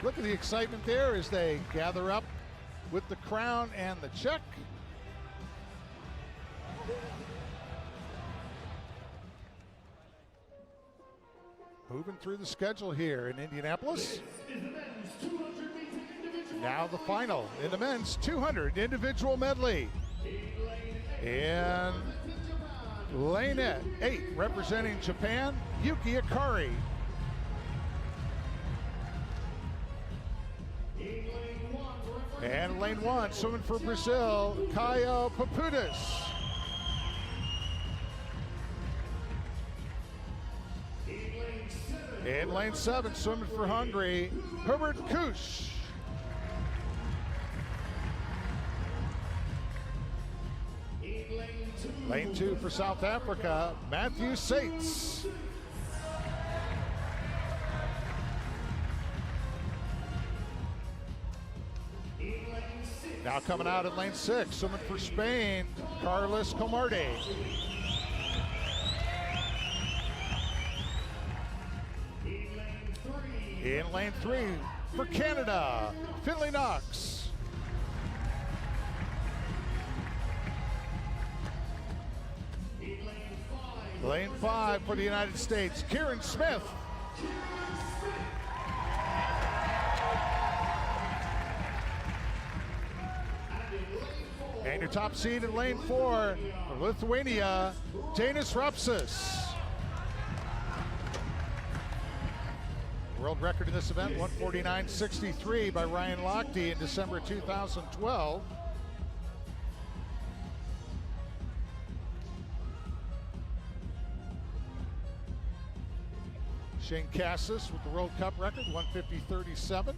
Look at the excitement there as they gather up with the crown and the check. Moving through the schedule here in Indianapolis. Now the final in the men's 200 individual medley. In lane 8, representing Japan, Yuki Akari. And lane 1, swimming for Brazil, Caio Papudas. In lane 7, swimming for Hungary, Herbert Kusch. Lane 2 for South Africa, Matthew Sates. Now coming out in lane 6, swimming for Spain, Carlos Comarde. In lane 3 for Canada, Finley Knox. Lane 5 for the United States, Kieran Smith. And your top seed in lane 4 for Lithuania, Danis Rapsis. World record in this event, 149.63 by Ryan Lochte in December 2012. Shane Cassis with the World Cup record, 150.37.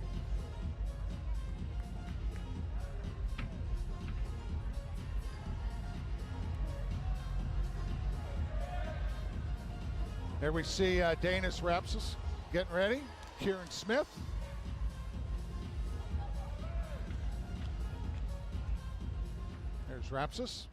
There we see Danis Rapsis getting ready. Kieran Smith. There's Rapsis.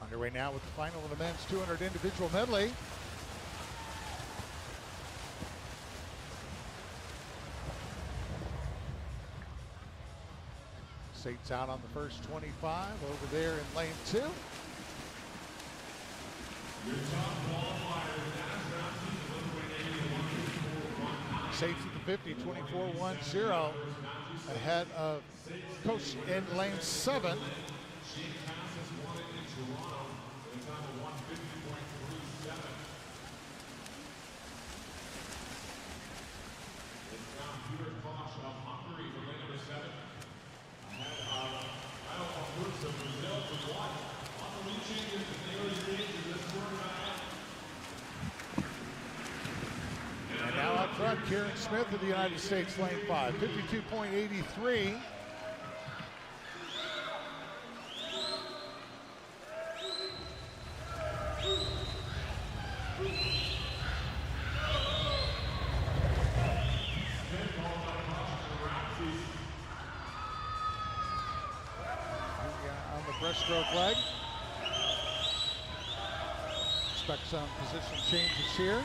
Underway now with the final of the men's 200 individual medley. Sate's out on the first 25 over there in lane 2. Sate's at the 50, 24.10 ahead of Coach in lane 7. And now up front, Kieran Smith of the United States, lane 5, 52.83. Breaststroke leg. Expect some position changes here.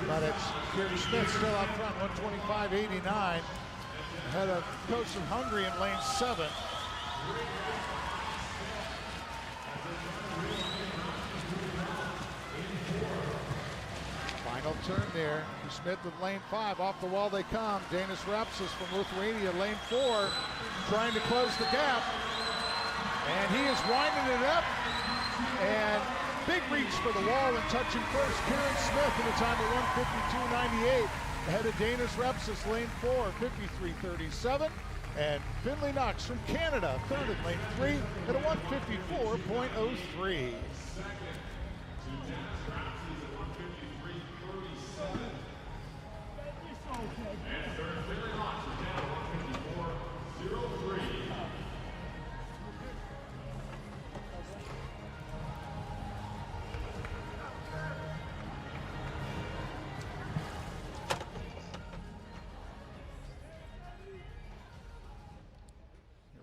But it's Kieran Smith still up front, 125.89. Ahead of Coach from Hungary in lane 7. Final turn there for Smith with lane 5. Off the wall they come. Danis Rapsis from Lithuania, lane 4, trying to close the gap. And he is winding it up. And big reach for the wall and touching first. Kieran Smith in a time of 152.98. Ahead of Danis Rapsis, lane 4, 53.37. And Finley Knox from Canada, third in lane 3 at a 154.03.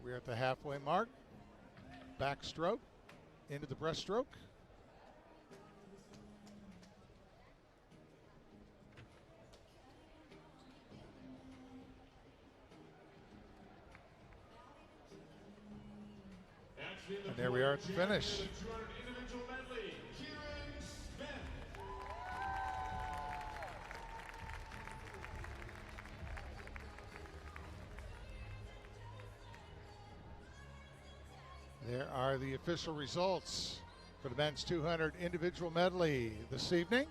We're at the halfway mark. Backstroke into the breaststroke. And there we are at the finish. There are the official results for the men's 200 individual medley this evening.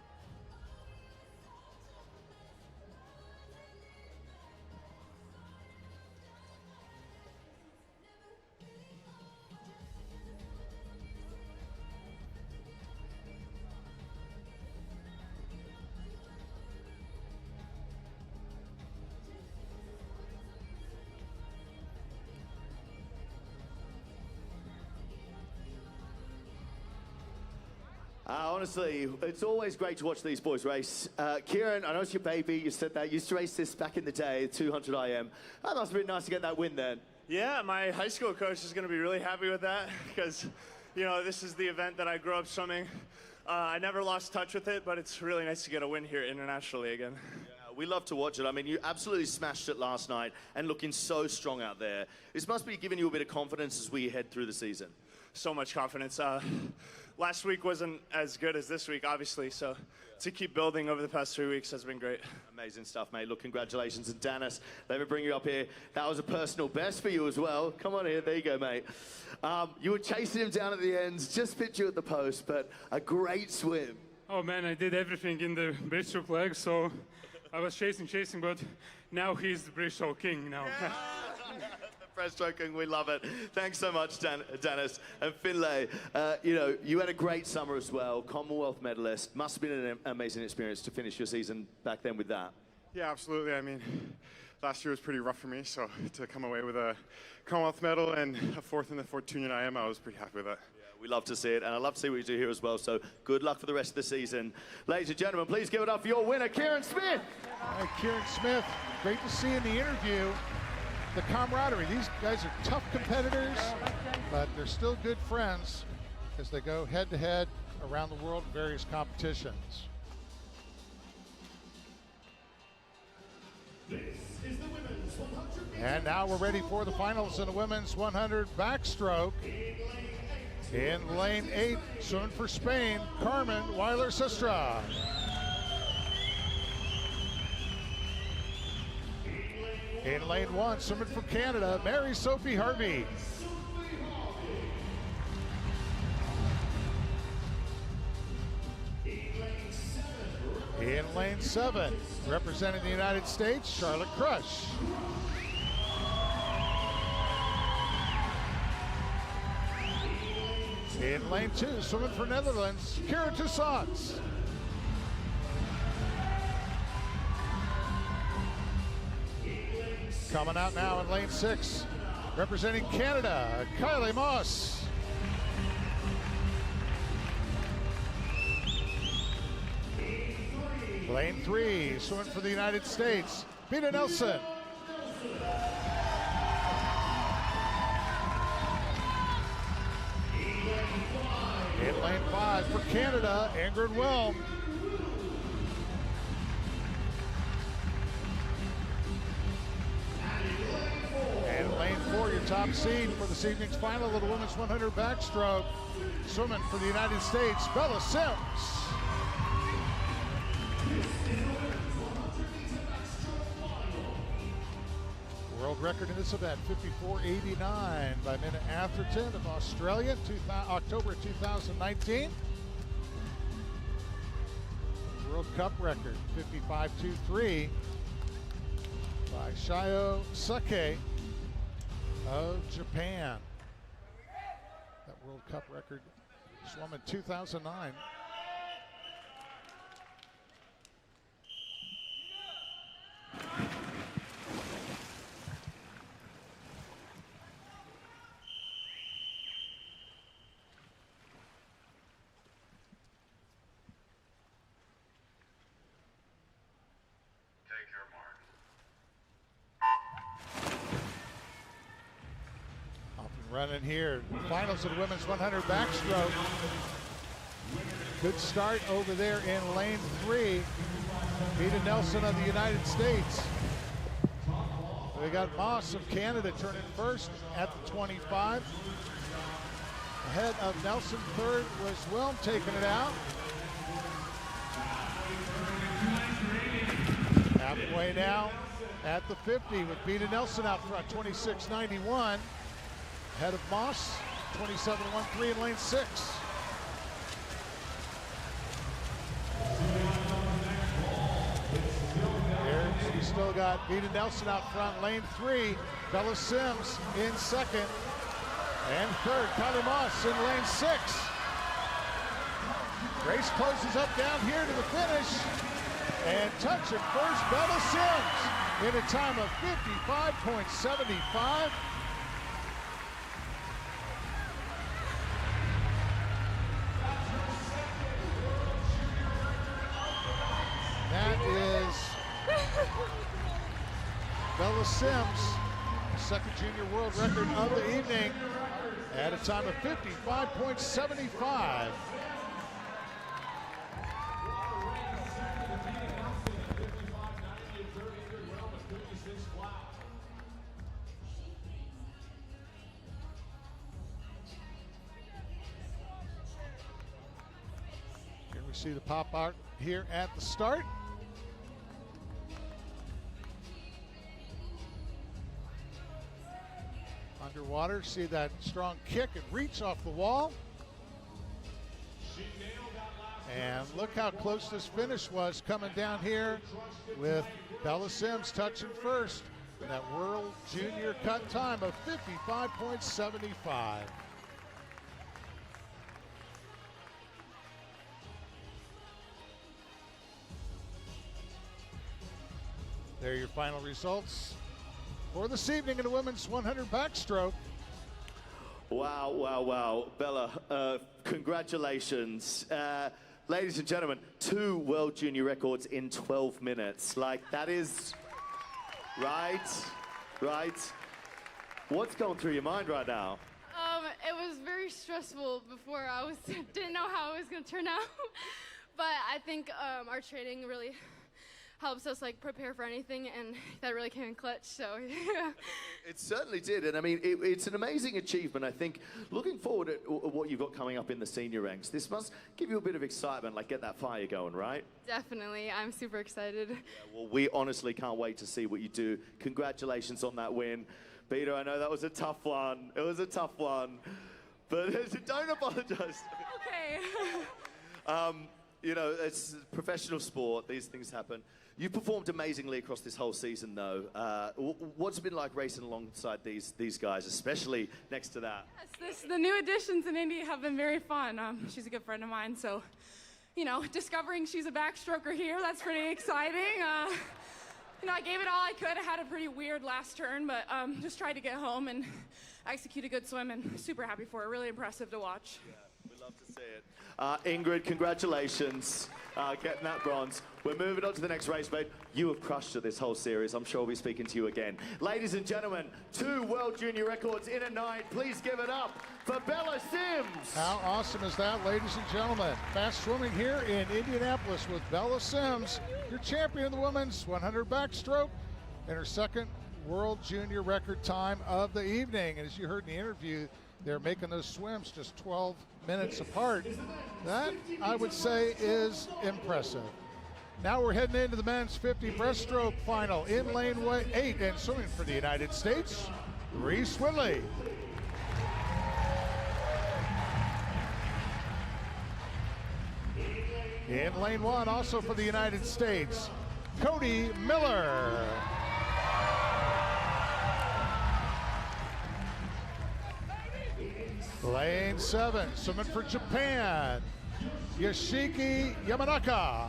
Honestly, it's always great to watch these boys race. Kieran, I know it's your baby. You said that. You used to race this back in the day, 200 IM. That must have been nice to get that win then. Yeah, my high school coach is going to be really happy with that because, you know, this is the event that I grew up swimming. I never lost touch with it, but it's really nice to get a win here internationally again. Yeah, we love to watch it. I mean, you absolutely smashed it last night and looking so strong out there. This must be giving you a bit of confidence as we head through the season. So much confidence. Last week wasn't as good as this week, obviously, so to keep building over the past 3 weeks has been great. Amazing stuff, mate. Look, congratulations. And Dennis, let me bring you up here. That was a personal best for you as well. Come on here. There you go, mate. You were chasing him down at the ends, just picked you at the post, but a great swim. Oh, man, I did everything in the breaststroke leg, so I was chasing, but now he's the breaststroke king now. Yeah. Breaststroking, we love it. Thanks so much, Dennis. And Finlay, you know, you had a great summer as well, Commonwealth medalist. Must have been an amazing experience to finish your season back then with that. Yeah, absolutely. I mean, last year was pretty rough for me, so to come away with a Commonwealth medal and a fourth in the Fortuna IM, I was pretty happy with that. Yeah, we love to see it, and I love to see what you do here as well, so good luck for the rest of the season. Ladies and gentlemen, please give it up for your winner, Kieran Smith. All right, Kieran Smith, great to see in the interview. The camaraderie. These guys are tough competitors, but they're still good friends as they go head-to-head around the world in various competitions. This is the women's 100 meters. And now we're ready for the finals in the women's 100 backstroke. In lane 8, swimming for Spain, Carmen Weiler-Sestra. In lane 1, swimming for Canada, Mary Sophie Harvey. In lane 7, representing the United States, Charlotte Crush. In lane 2, swimming for Netherlands, Kira Toussaint. Coming out now in lane 6, representing Canada, Kylie Moss. Lane 3, swimming for the United States, Peter Nelson. In lane 5 for Canada, Ingrid Wilm. And lane 4, your top seed for this evening's final of the women's 100 backstroke, swimming for the United States, Bella Sims. World record in this event, 54.89 by Minna Atherton of Australia, October 2019. World Cup record, 55.23 by Shio Sake of Japan. That World Cup record swum in 2009. Running here, finals of the women's 100 backstroke. Good start over there in lane 3. Peter Nelson of the United States. We got Moss of Canada turning first at the 25. Ahead of Nelson, third was Wilm taking it out. Halfway now at the 50 with Peter Nelson out front, 26.91. Ahead of Moss, 27.13 in lane 6. Here, we still got Vita Nelson out front, lane 3. Bella Sims in second. And third, Kylie Moss in lane 6. Race closes up down here to the finish. And touching first, Bella Sims in a time of 55.75. Bella Sims, second junior world record of the evening at a time of 55.75. Here we see the pop art here at the start. Underwater, see that strong kick and reach off the wall. And look how close this finish was coming down here with Bella Sims touching first. That World Junior cut time of 55.75. There are your final results for this evening in the women's 100 backstroke. Wow, wow, wow. Bella, congratulations. Ladies and gentlemen, 2 world junior records in 12 minutes. Like, that is, right? What's going through your mind right now? It was very stressful before. Didn't know how it was going to turn out. But I think our training really helps us like prepare for anything, and that really came in clutch, so yeah. It certainly did, and I mean, it's an amazing achievement. I think looking forward at what you've got coming up in the senior ranks, this must give you a bit of excitement, like get that fire going, right? Definitely, I'm super excited. Yeah, well, we honestly can't wait to see what you do. Congratulations on that win. Peter, I know that was a tough one. It was a tough one, but don't apologize. Okay. You know, it's professional sport. These things happen. You performed amazingly across this whole season, though. What's it been like racing alongside these guys, especially next to that? Yes, the new additions in Indy have been very fun. She's a good friend of mine, so, you know, discovering she's a backstroker here, that's pretty exciting. You know, I gave it all I could. I had a pretty weird last turn, but just tried to get home and execute a good swim, and super happy for it. Really impressive to watch. Yeah, we love to see it. Ingrid, congratulations, getting that bronze. We're moving on to the next race, mate. You have crushed it this whole series. I'm sure we'll be speaking to you again. Ladies and gentlemen, 2 world junior records in a night. Please give it up for Bella Sims. How awesome is that, ladies and gentlemen? Fast swimming here in Indianapolis with Bella Sims, your champion of the women's 100 backstroke, and her second world junior record time of the evening. And as you heard in the interview, they're making those swims just 12 minutes apart. That, I would say, is impressive. Now we're heading into the men's 50 breaststroke final in lane 8, and swimming for the United States, Reese Whitley. In lane 1, also for the United States, Cody Miller. Lane 7, swimming for Japan, Yoshiki Yamanaka.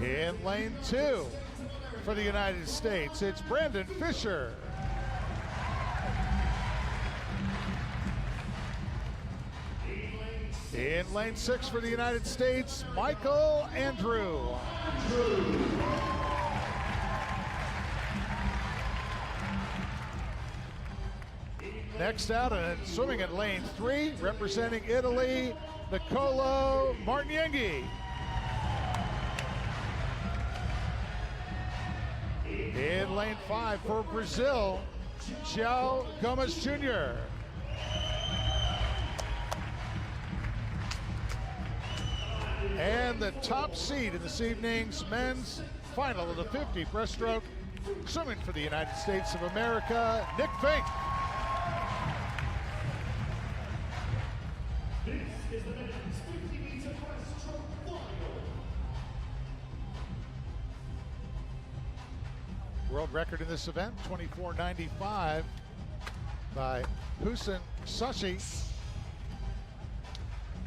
In lane 2, for the United States, it's Brandon Fisher. In lane 6 for the United States, Michael Andrew. Next out and swimming in lane 3, representing Italy, Nicolo Martignenghi. In lane 5 for Brazil, João Gomes Jr. And the top seed in this evening's men's final of the 50 breaststroke, swimming for the United States of America, Nick Fink. This is the men's 50-meter breaststroke final. World record in this event, 24.95 by Hüseyin Sashi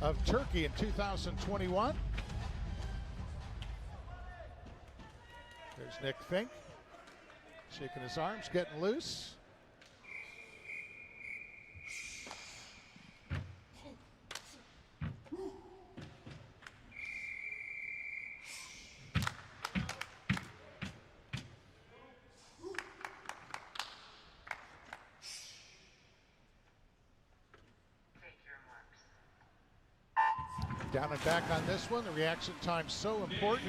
of Turkey in 2021. There's Nick Fink, shaking his arms, getting loose. Down and back on this one. The reaction time so important.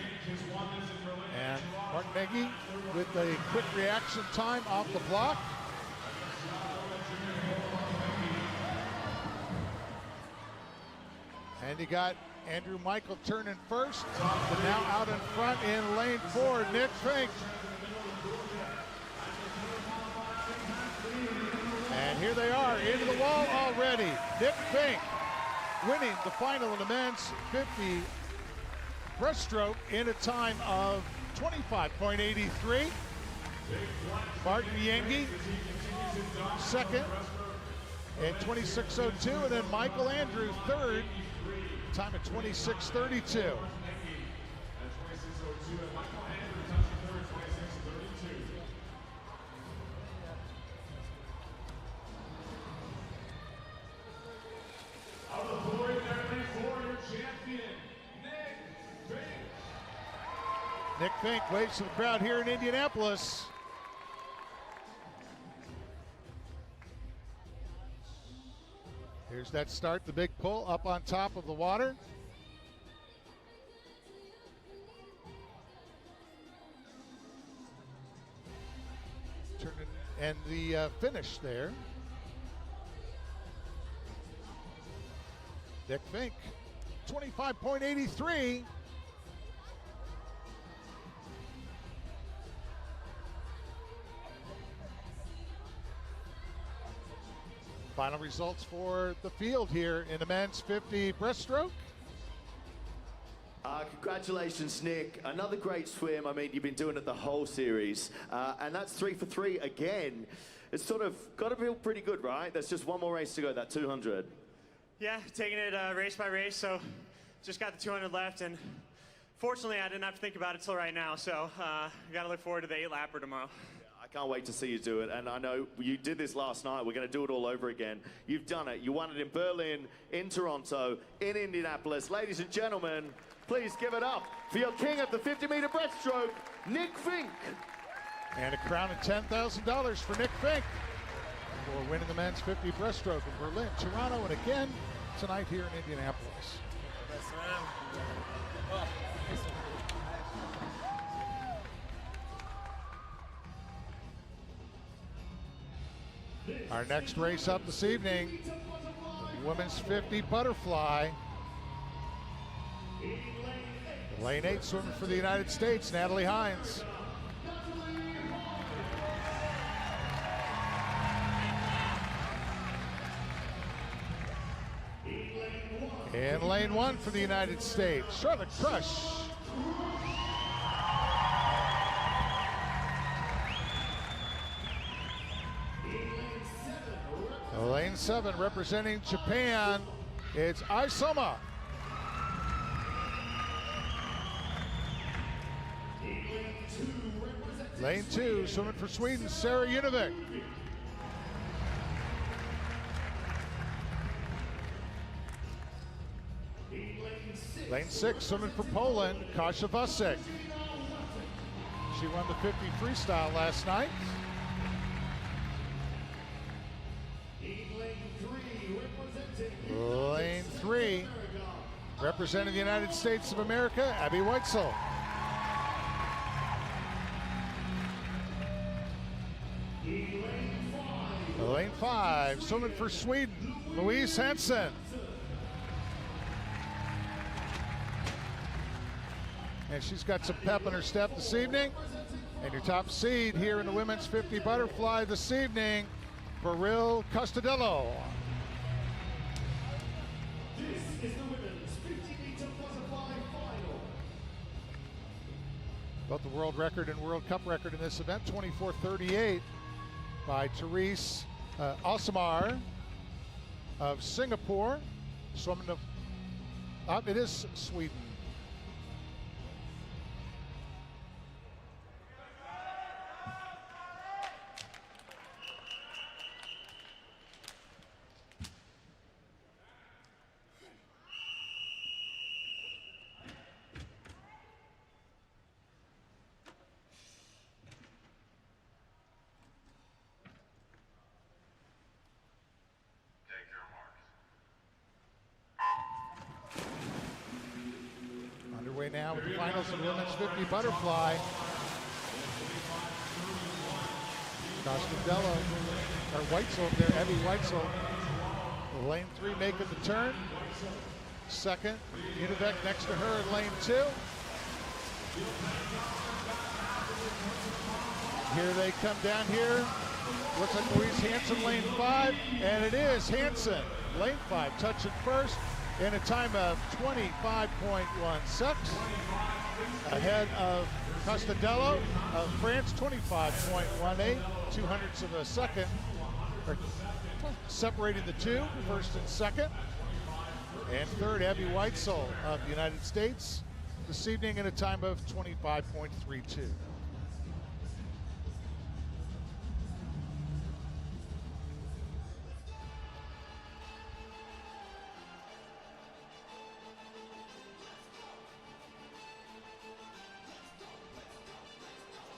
And Mark Nagy with a quick reaction time off the block. And you got Andrew Michael turning first, but now out in front in lane 4, Nick Fink. And here they are, into the wall already. Nick Fink winning the final in the men's 50 breaststroke in a time of 25.83. Martin Yengi second at 26.02, and then Michael Andrew third, time at 26.32. Nick Fink waves to the crowd here in Indianapolis. Here's that start, the big pull up on top of the water. And the finish there. Nick Fink, 25.83. Final results for the field here in the men's 50 breaststroke. Congratulations, Nick. Another great swim. I mean, you've been doing it the whole series. And that's 3 for 3 again. It's sort of got to feel pretty good, right? There's just one more race to go, that 200. Yeah, taking it race by race. So just got the 200 left. And fortunately, I didn't have to think about it till right now. So I got to look forward to the 8-lapper tomorrow. I can't wait to see you do it, and I know you did this last night. We're going to do it all over again. You've done it. You won it in Berlin, in Toronto, in Indianapolis. Ladies and gentlemen, please give it up for your king of the 50-meter breaststroke, Nick Fink. And a crown of $10,000 for Nick Fink for winning the men's 50 breaststroke in Berlin, Toronto, and again tonight here in Indianapolis. Our next race up this evening, women's 50 butterfly. Lane 8 swimming for the United States, Natalie Hines. In lane 1 for the United States, Charlotte Crush. Lane 7 representing Japan, it's Aisoma. Lane 2, swimming for Sweden, Sarah Univik. Lane 6, swimming for Poland, Kasia Vasek. She won the 50 freestyle last night. Lane 3, representing the United States of America, Abby Weitzel. Lane 5, swimming for Sweden, Louise Hansen. And she's got some pep in her step this evening. And your top seed here in the women's 50 butterfly this evening, Beryl Costadello. This is the women's 50-meter butterfly final. Both the world record and World Cup record in this event, 24:38 by Therese Alsamar of Singapore. Swimming the, it is Sweden. now with the finals of the women's 50 butterfly. Costadello, or Weitzel there, Abby Weitzel. Lane 3 making the turn. Second, Univec next to her in lane 2. Here they come down here. Looks like Louise Hansen, lane 5, and it is Hansen, lane 5, touching first in a time of 25.16, ahead of Costadello of France, 25.18, 200ths of a second, separating the two, first and second. And third, Abby Weitzel of the United States, this evening in a time of 25.32.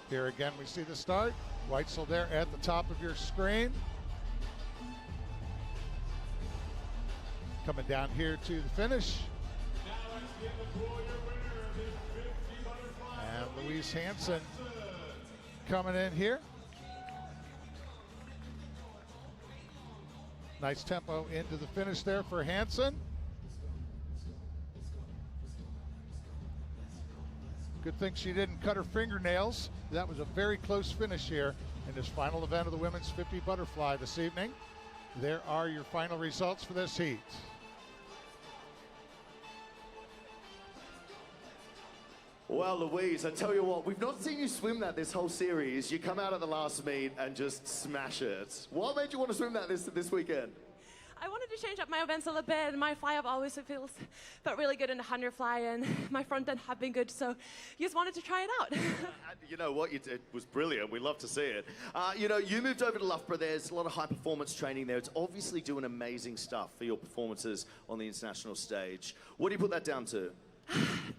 Here again, we see the start. Weitzel there at the top of your screen. Coming down here to the finish. And Louise Hansen coming in here. Nice tempo into the finish there for Hansen. Good thing she didn't cut her fingernails. That was a very close finish here in this final event of the women's 50 butterfly this evening. There are your final results for this heat. Well, Louise, I tell you what, we've not seen you swim that this whole series. You come out at the last meet and just smash it. What made you want to swim that this weekend? I wanted to change up my events a little bit, and my fly-up always felt really good in the 100 fly, and my front end have been good, so you just wanted to try it out. You know what, it was brilliant. We love to see it. You know, you moved over to Loughborough. There's a lot of high-performance training there. It's obviously doing amazing stuff for your performances on the international stage. What do you put that down to?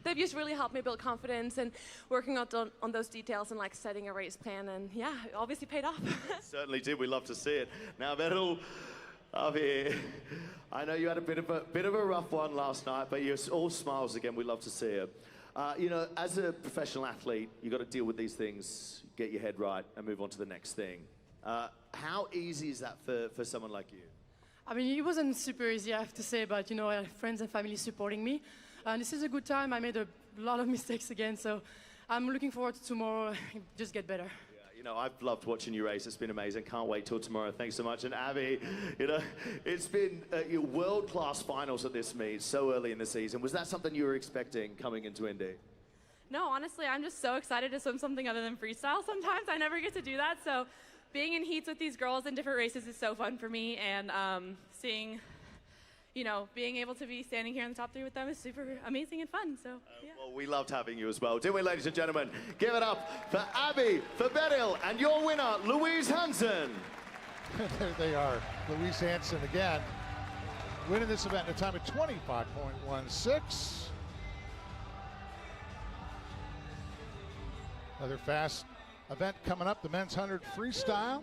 They've just really helped me build confidence and working on those details and like setting a race plan, and yeah, it obviously paid off. It certainly did. We love to see it. Now, Vettel, Avi, I know you had a bit of a rough one last night, but you're all smiles again. We love to see it. You know, as a professional athlete, you got to deal with these things, get your head right, and move on to the next thing. How easy is that for someone like you? I mean, it wasn't super easy, I have to say, but you know, I had friends and family supporting me. And this is a good time. I made a lot of mistakes again, so I'm looking forward to tomorrow, just get better. You know, I've loved watching you race. It's been amazing. Can't wait till tomorrow. Thanks so much. And Abby, you know, it's been your world-class finals at this meet so early in the season. Was that something you were expecting coming into Indy? No, honestly, I'm just so excited to swim something other than freestyle sometimes. I never get to do that, so being in heats with these girls in different races is so fun for me, and seeing, you know, being able to be standing here in the top 3 with them is super amazing and fun, so, yeah. Well, we loved having you as well. Didn't we, ladies and gentlemen? Give it up for Abby, for Vettel, and your winner, Louise Hansen. There they are, Louise Hansen again, winning this event in a time of 25.16. Another fast event coming up, the men's 100 freestyle.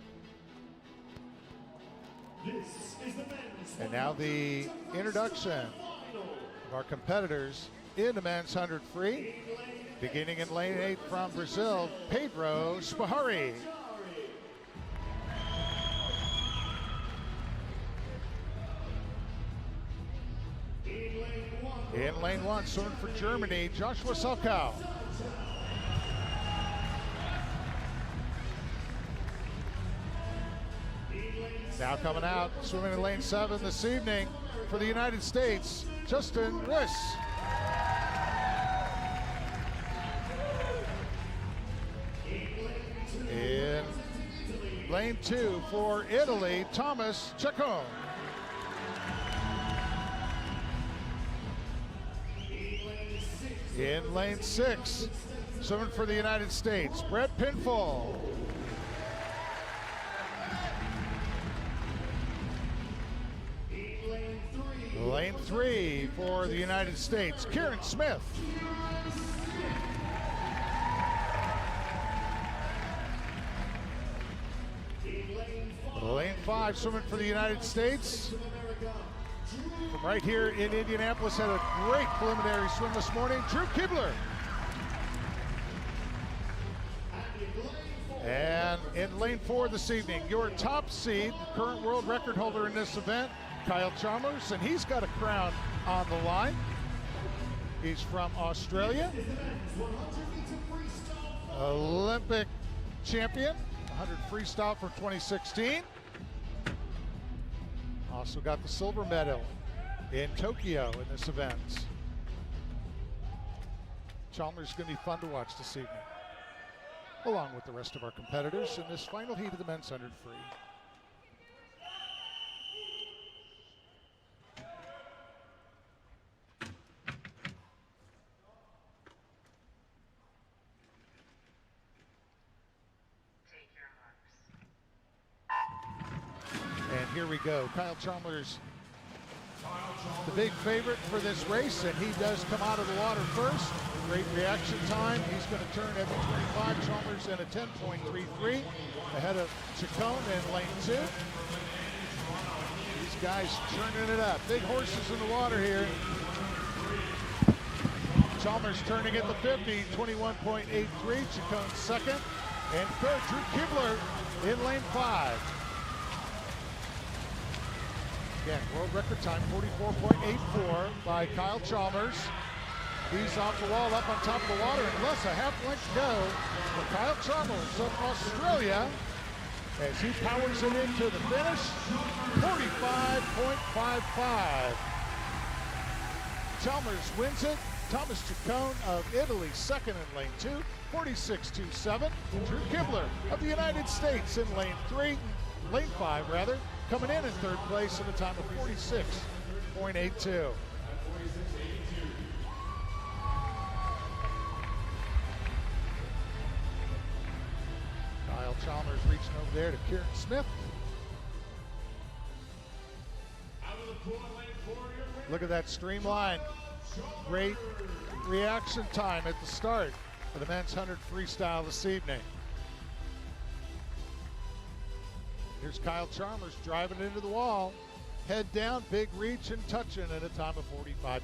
And now the introduction of our competitors in the men's 100 free. Beginning in lane 8 from Brazil, Pedro Spahari. In lane 1, swimming for Germany, Joshua Salkow. Now coming out, swimming in lane 7 this evening for the United States, Justin Riss. In lane 2 for Italy, Thomas Ciccone. In lane 6, swimming for the United States, Brett Pinfall. Lane 3 for the United States, Kieran Smith. Lane 5 swimming for the United States. From right here in Indianapolis, had a great preliminary swim this morning, Drew Kibler. And in lane 4 this evening, your top seed, current world record holder in this event, Kyle Chalmers, and he's got a crown on the line. He's from Australia, Olympic champion, 100 freestyle from 2016. Also got the silver medal in Tokyo in this event. Chalmers is going to be fun to watch this evening, along with the rest of our competitors in this final heat of the men's 100 free. And here we go. Kyle Chalmers, the big favorite for this race, and he does come out of the water first. Great reaction time. He's going to turn every 25. Chalmers in a 10.33 ahead of Chacon in lane 2. These guys churning it up. Big horses in the water here. Chalmers turning at the 50, 21.83. Chacon second. And third, Drew Kibler in lane 5. Again, world record time, 44.84 by Kyle Chalmers. He's off the wall, up on top of the water, and less a half length to go for Kyle Chalmers of Australia as he powers it into the finish, 45.55. Chalmers wins it. Thomas Chacon of Italy, second in lane 2, 46.27. Drew Kibler of the United States in lane 5 rather, coming in third place at a time of 46.82. Kyle Chalmers reaching over there to Kieran Smith. Look at that streamline. Great reaction time at the start of the men's 100 freestyle this evening. Here's Kyle Chalmers driving into the wall. Head down, big reach and touching at a time of 45.55.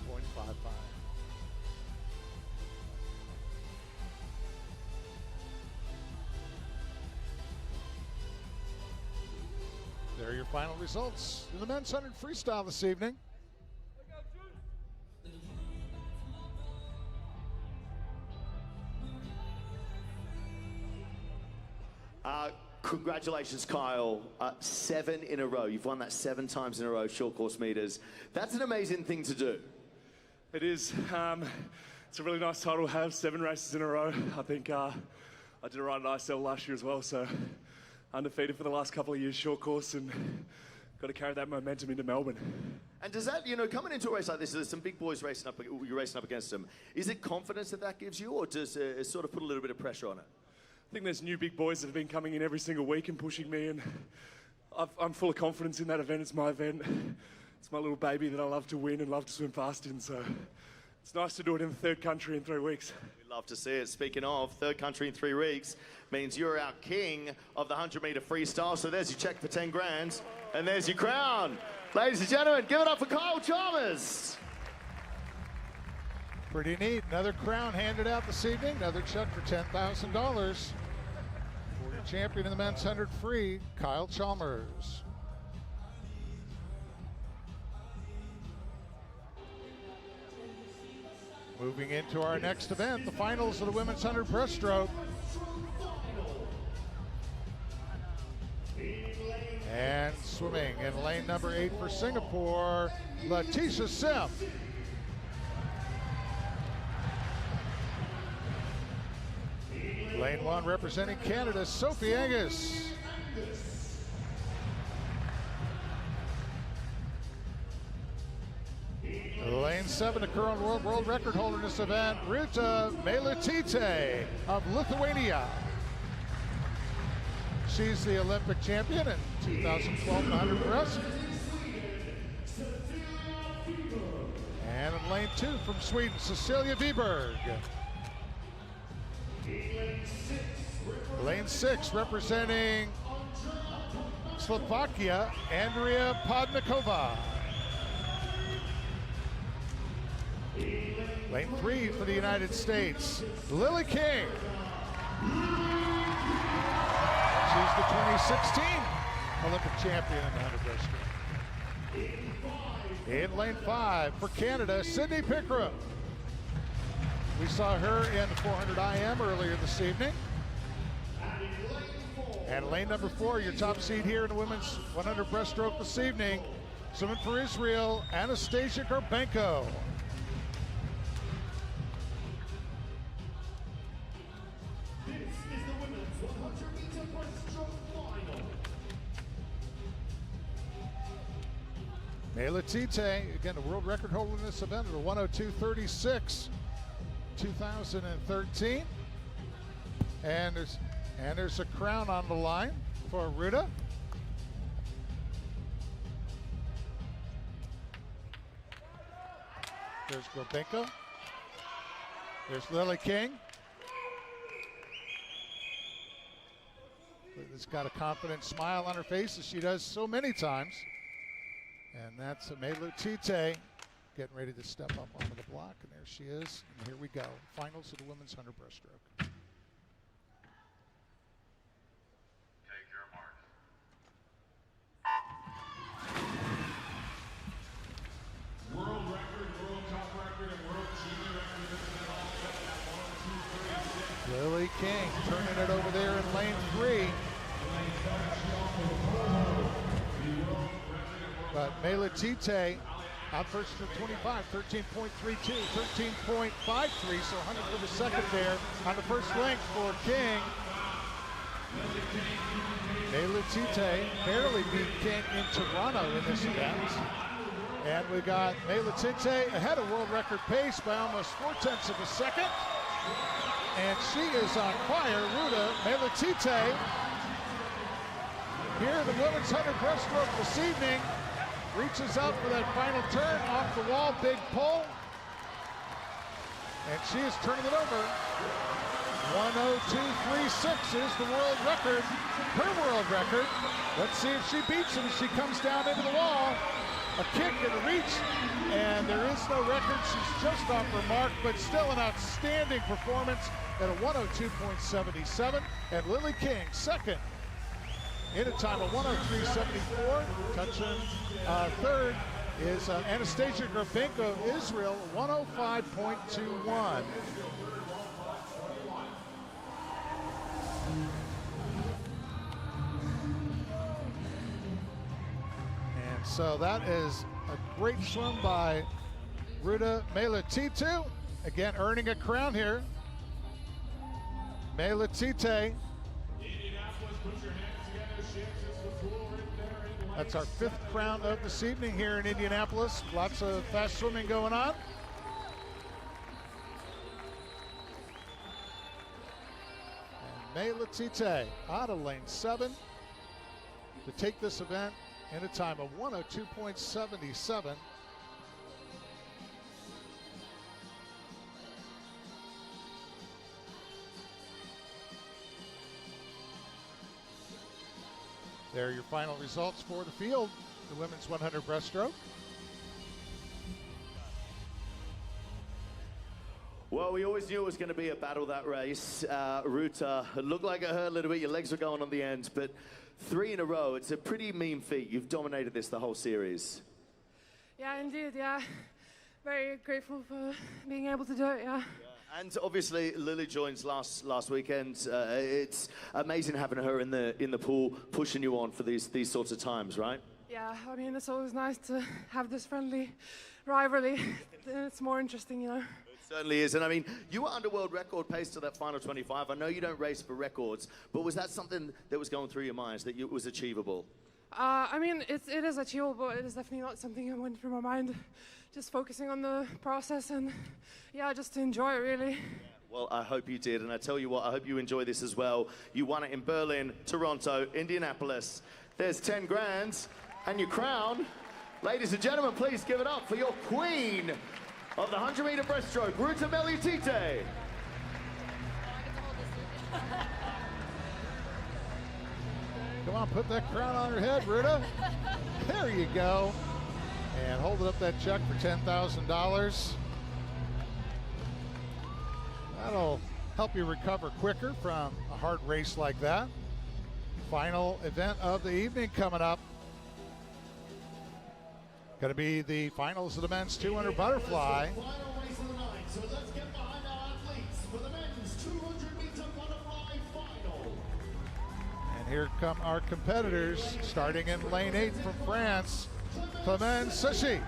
There are your final results in the men's 100 freestyle this evening. Congratulations, Kyle. 7 in a row. You've won that 7 times in a row, short course meters. That's an amazing thing to do. It is. It's a really nice title to have, 7 races in a row. I think I did it right at ISL last year as well, so undefeated for the last couple of years, short course, and got to carry that momentum into Melbourne. And does that, coming into a race like this, there's some big boys racing up, you're racing up against them. Is it confidence that gives you, or does it sort of put a little bit of pressure on it? I think there's new big boys that have been coming in every single week and pushing me, and I'm full of confidence in that event. It's my event. It's my little baby that I love to win and love to swim fast in, so it's nice to do it in the third country in 3 weeks. We'd love to see it. Speaking of, third country in 3 weeks means you're our king of the 100-meter freestyle, so there's your check for 10 grand, and there's your crown. Ladies and gentlemen, give it up for Kyle Chalmers. Pretty neat. Another crown handed out this evening. Another check for $10,000 for your champion in the men's 100 free, Kyle Chalmers. Moving into our next event, the finals of the women's 100 breaststroke. And swimming in lane number 8 for Singapore, Letitia Sim. Lane 1 representing Canada, Sophie Angus. Lane 7, the current world record holder in this event, Ruta Meilutytė of Lithuania. She's the Olympic champion in 2012 100 breast. And in lane 2 from Sweden, Cecilia Wiberg. Lane 6 representing Slovakia, Andrea Podnikova. Lane 3 for the United States, Lily King. She's the 2016 Olympic champion in the 100 breaststroke. In lane 5 for Canada, Sydney Pickram. We saw her in the 400 IM earlier this evening. And lane number 4, your top seed here in the women's 100 breaststroke this evening. Swimming for Israel, Anastasia Gorbenko. This is the women's 100-meter breaststroke final. Mela Tite, again, the world record holder in this event at a 102.36, 2013. And there's a crown on the line for Ruta. There's Gorbenko. There's Lily King. It's got a confident smile on her face as she does so many times. And that's Mela Tite getting ready to step up onto the block. And there she is. And here we go. Finals of the women's 100 breaststroke. World record, World Cup record, and World Junior record. Lily King turning it over there in lane 3. But Mela Tite out first for 25, 13.32, 13.53, so 100 for the second there on the first length for King. Mela Tite barely beat King in Toronto in this event. And we got Mela Tite ahead of world record pace by almost 0.4 of a second. And she is on fire. Ruta Mela Tite here in the women's 100 breaststroke this evening. Reaches up for that final turn off the wall, big pull. And she is turning it over. 102.36 is the world record, her world record. Let's see if she beats it as she comes down into the wall. A kick and a reach, and there is no record. She's just off her mark, but still an outstanding performance at a 102.77. And Lily King, second, in a time of 103.74. Touching third is Anastasia Gorbenko, Israel, 105.21. And so that is a great swim by Ruta Mela Tite, again earning a crown here. Mela Tite. That's our 5th crown of this evening here in Indianapolis. Lots of fast swimming going on. And Mela Tite out of lane 7 to take this event in a time of 102.77. There are your final results for the field, the women's 100 breaststroke. Well, we always knew it was going to be a battle, that race. Ruta, it looked like it hurt a little bit. Your legs were going on the ends, but 3 in a row, it's a pretty mean feat. You've dominated this the whole series. Yeah, indeed, yeah. Very grateful for being able to do it, yeah. And obviously, Lily joins last weekend. It's amazing having her in the pool, pushing you on for these sorts of times, right? Yeah, I mean, it's always nice to have this friendly rivalry. It's more interesting, you know. Certainly is. And I mean, you were under world record pace to that final 25. I know you don't race for records, but was that something that was going through your minds, that it was achievable? I mean, it is achievable. It is definitely not something that went through my mind. Just focusing on the process and, yeah, just to enjoy it, really. Well, I hope you did. And I tell you what, I hope you enjoy this as well. You won it in Berlin, Toronto, Indianapolis. There's 10 grand and your crown. Ladies and gentlemen, please give it up for your queen of the 100-meter breaststroke, Ruta Mela Tite. Come on, put that crown on her head, Ruta. There you go. And holding up that check for $10,000. That'll help you recover quicker from a hard race like that. Final event of the evening coming up. Going to be the finals of the men's 200 butterfly. Final race of the night. So let's get behind our athletes for the men's 200-meter butterfly final. And here come our competitors, starting in lane 8 from France, Clement Sushi.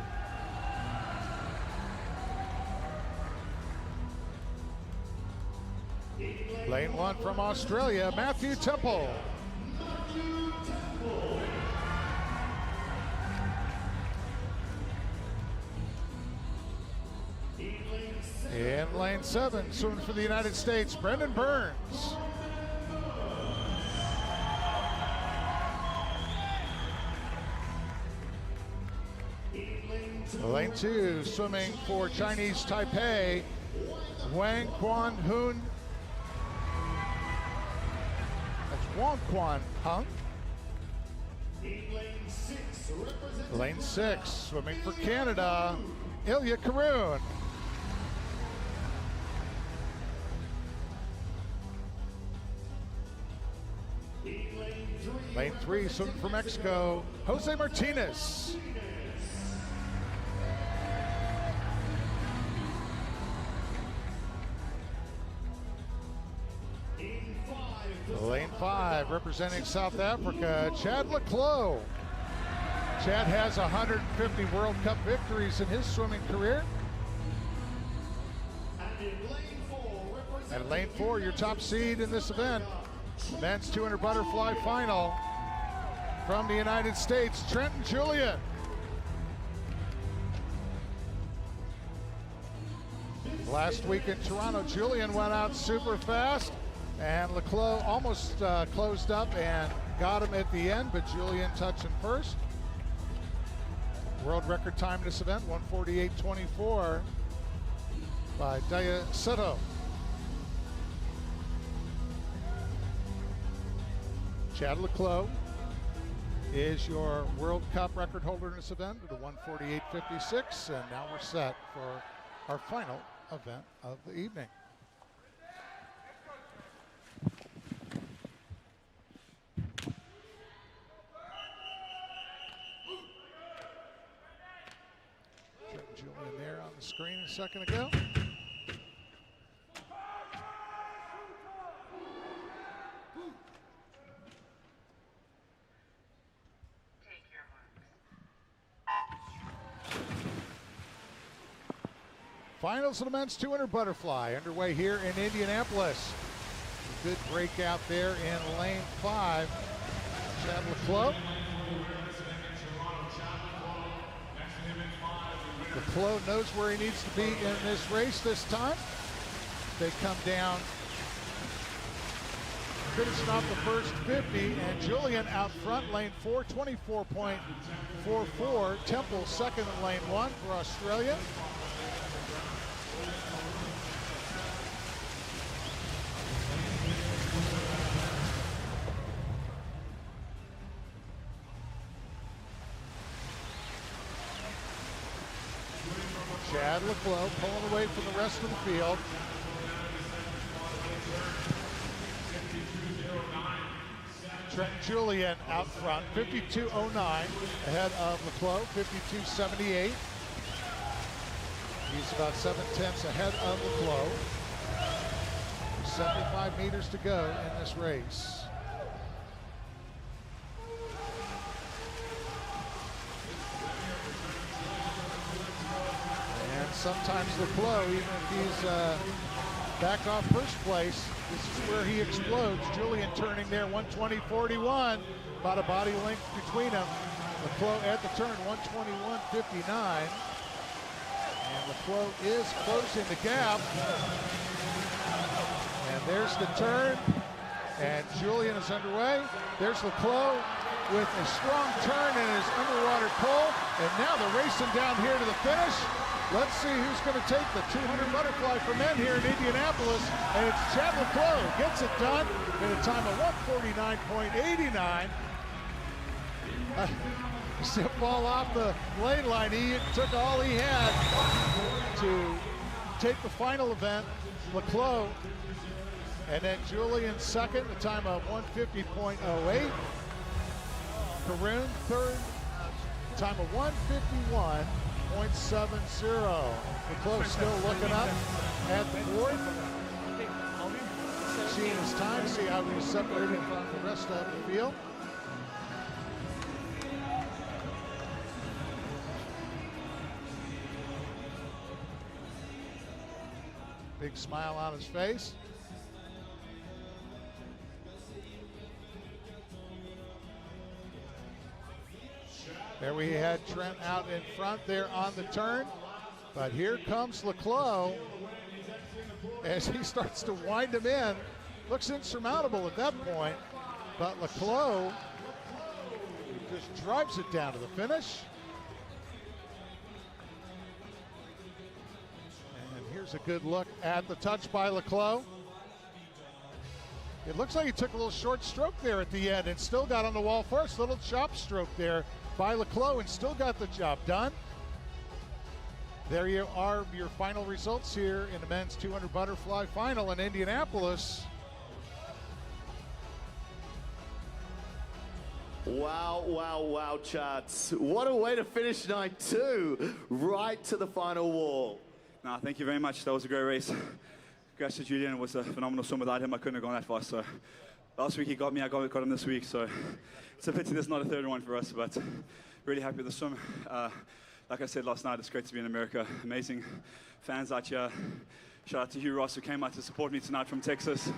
Lane 1 from Australia, Matthew Temple. In lane 7, swimming for the United States, Brendan Burns. Lane 2, swimming for Chinese Taipei, Wang Quan Hun. That's Wang Quan Hung. Lane 6, swimming for Canada, Ilya Karoun. Lane 3, swimming for Mexico, Jose Martinez. Lane 5, representing South Africa, Chad Leclos. Chad has 150 World Cup victories in his swimming career. And lane 4, your top seed in this event, men's 200 butterfly final from the United States, Trenton Julian. Last week in Toronto, Julian went out super fast, and Leclos almost closed up and got him at the end, but Julian touching first. World record time in this event, 1:48.24 by Daya Soto. Chad Leclos is your World Cup record holder in this event at a 1:48.56, and now we're set for our final event of the evening. Julian there on the screen a second ago. Finals of the men's 200 butterfly underway here in Indianapolis. A good breakout there in lane 5. Chad Leclos. Leclos knows where he needs to be in this race this time. They come down, finishing off the first 50, and Julian out front, lane 4, 24.44. Temple second in lane 1 for Australia. Chad Leclos pulling away from the rest of the field. Trenton Julian out front, 52.09 ahead of Leclos, 52.78. He's about 7/10 ahead of Leclos. 75 meters to go in this race. Sometimes Leclos, even if he's back off first place, this is where he explodes. Julian turning there, 1:20.41, about a body length between them. Leclos at the turn, 1:21.59. And Leclos is closing the gap. And there's the turn, and Julian is underway. There's Leclos with a strong turn and his underwater pull. And now they're racing down here to the finish. Let's see who's going to take the 200 butterfly for men here in Indianapolis. And it's Chad Leclos gets it done in a time of 1:49.89. Zip ball off the lane line. He took all he had to take the final event. Leclos And then Julian second, the time of 150.08. Karoon third, time of 151.70. McClure still looking up at the board. Seeing his time, see how he's separated from the rest of the field. Big smile on his face. There we had Trent out in front there on the turn. But here comes Leclos as he starts to wind him in. Looks insurmountable at that point, but Leclos just drives it down to the finish. And here's a good look at the touch by Leclos. It looks like he took a little short stroke there at the end and still got on the wall first. Little chop stroke there by Leclos and still got the job done. There you are, your final results here in the men's 200 butterfly final in Indianapolis. Wow, wow, wow, Chats. What a way to finish night two, right to the final wall. Nah, thank you very much. That was a great race. Congrats to Julian. It was a phenomenal swim. Without him, I couldn't have gone that far. So last week he got me, I got him this week. So it's a pity there's not a third one for us, but really happy with the swim. Like I said last night, it's great to be in America. Amazing fans out here. Shout out to Hugh Ross, who came out to support me tonight from Texas.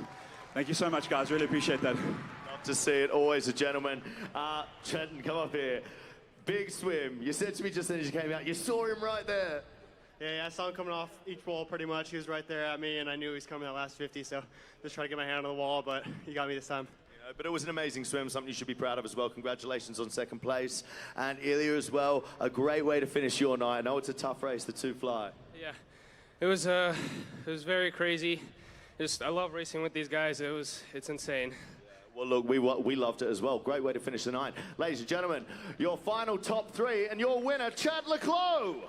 Thank you so much, guys. Really appreciate that. Love to see it. Always a gentleman. Trenton, come up here. Big swim. You said to me just as you came out, you saw him right there. Yeah, I saw him coming off each wall pretty much. He was right there at me, and I knew he was coming that last 50, so just trying to get my hand on the wall, but he got me this time. But it was an amazing swim, something you should be proud of as well. Congratulations on second place. And Ilya as well, a great way to finish your night. I know it's a tough race, the two fly. Yeah, it was very crazy. I love racing with these guys. It's insane. Well, look, we loved it as well. Great way to finish the night. Ladies and gentlemen, your final top three and your winner, Chad Leclos.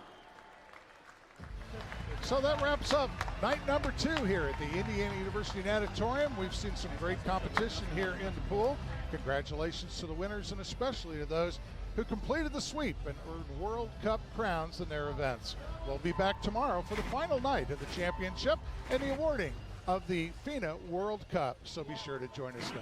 So that wraps up night number 2 here at the Indiana University Natatorium. We've seen some great competition here in the pool. Congratulations to the winners and especially to those who completed the sweep and earned World Cup crowns in their events. We'll be back tomorrow for the final night of the championship and the awarding of the FINA World Cup. So be sure to join us then.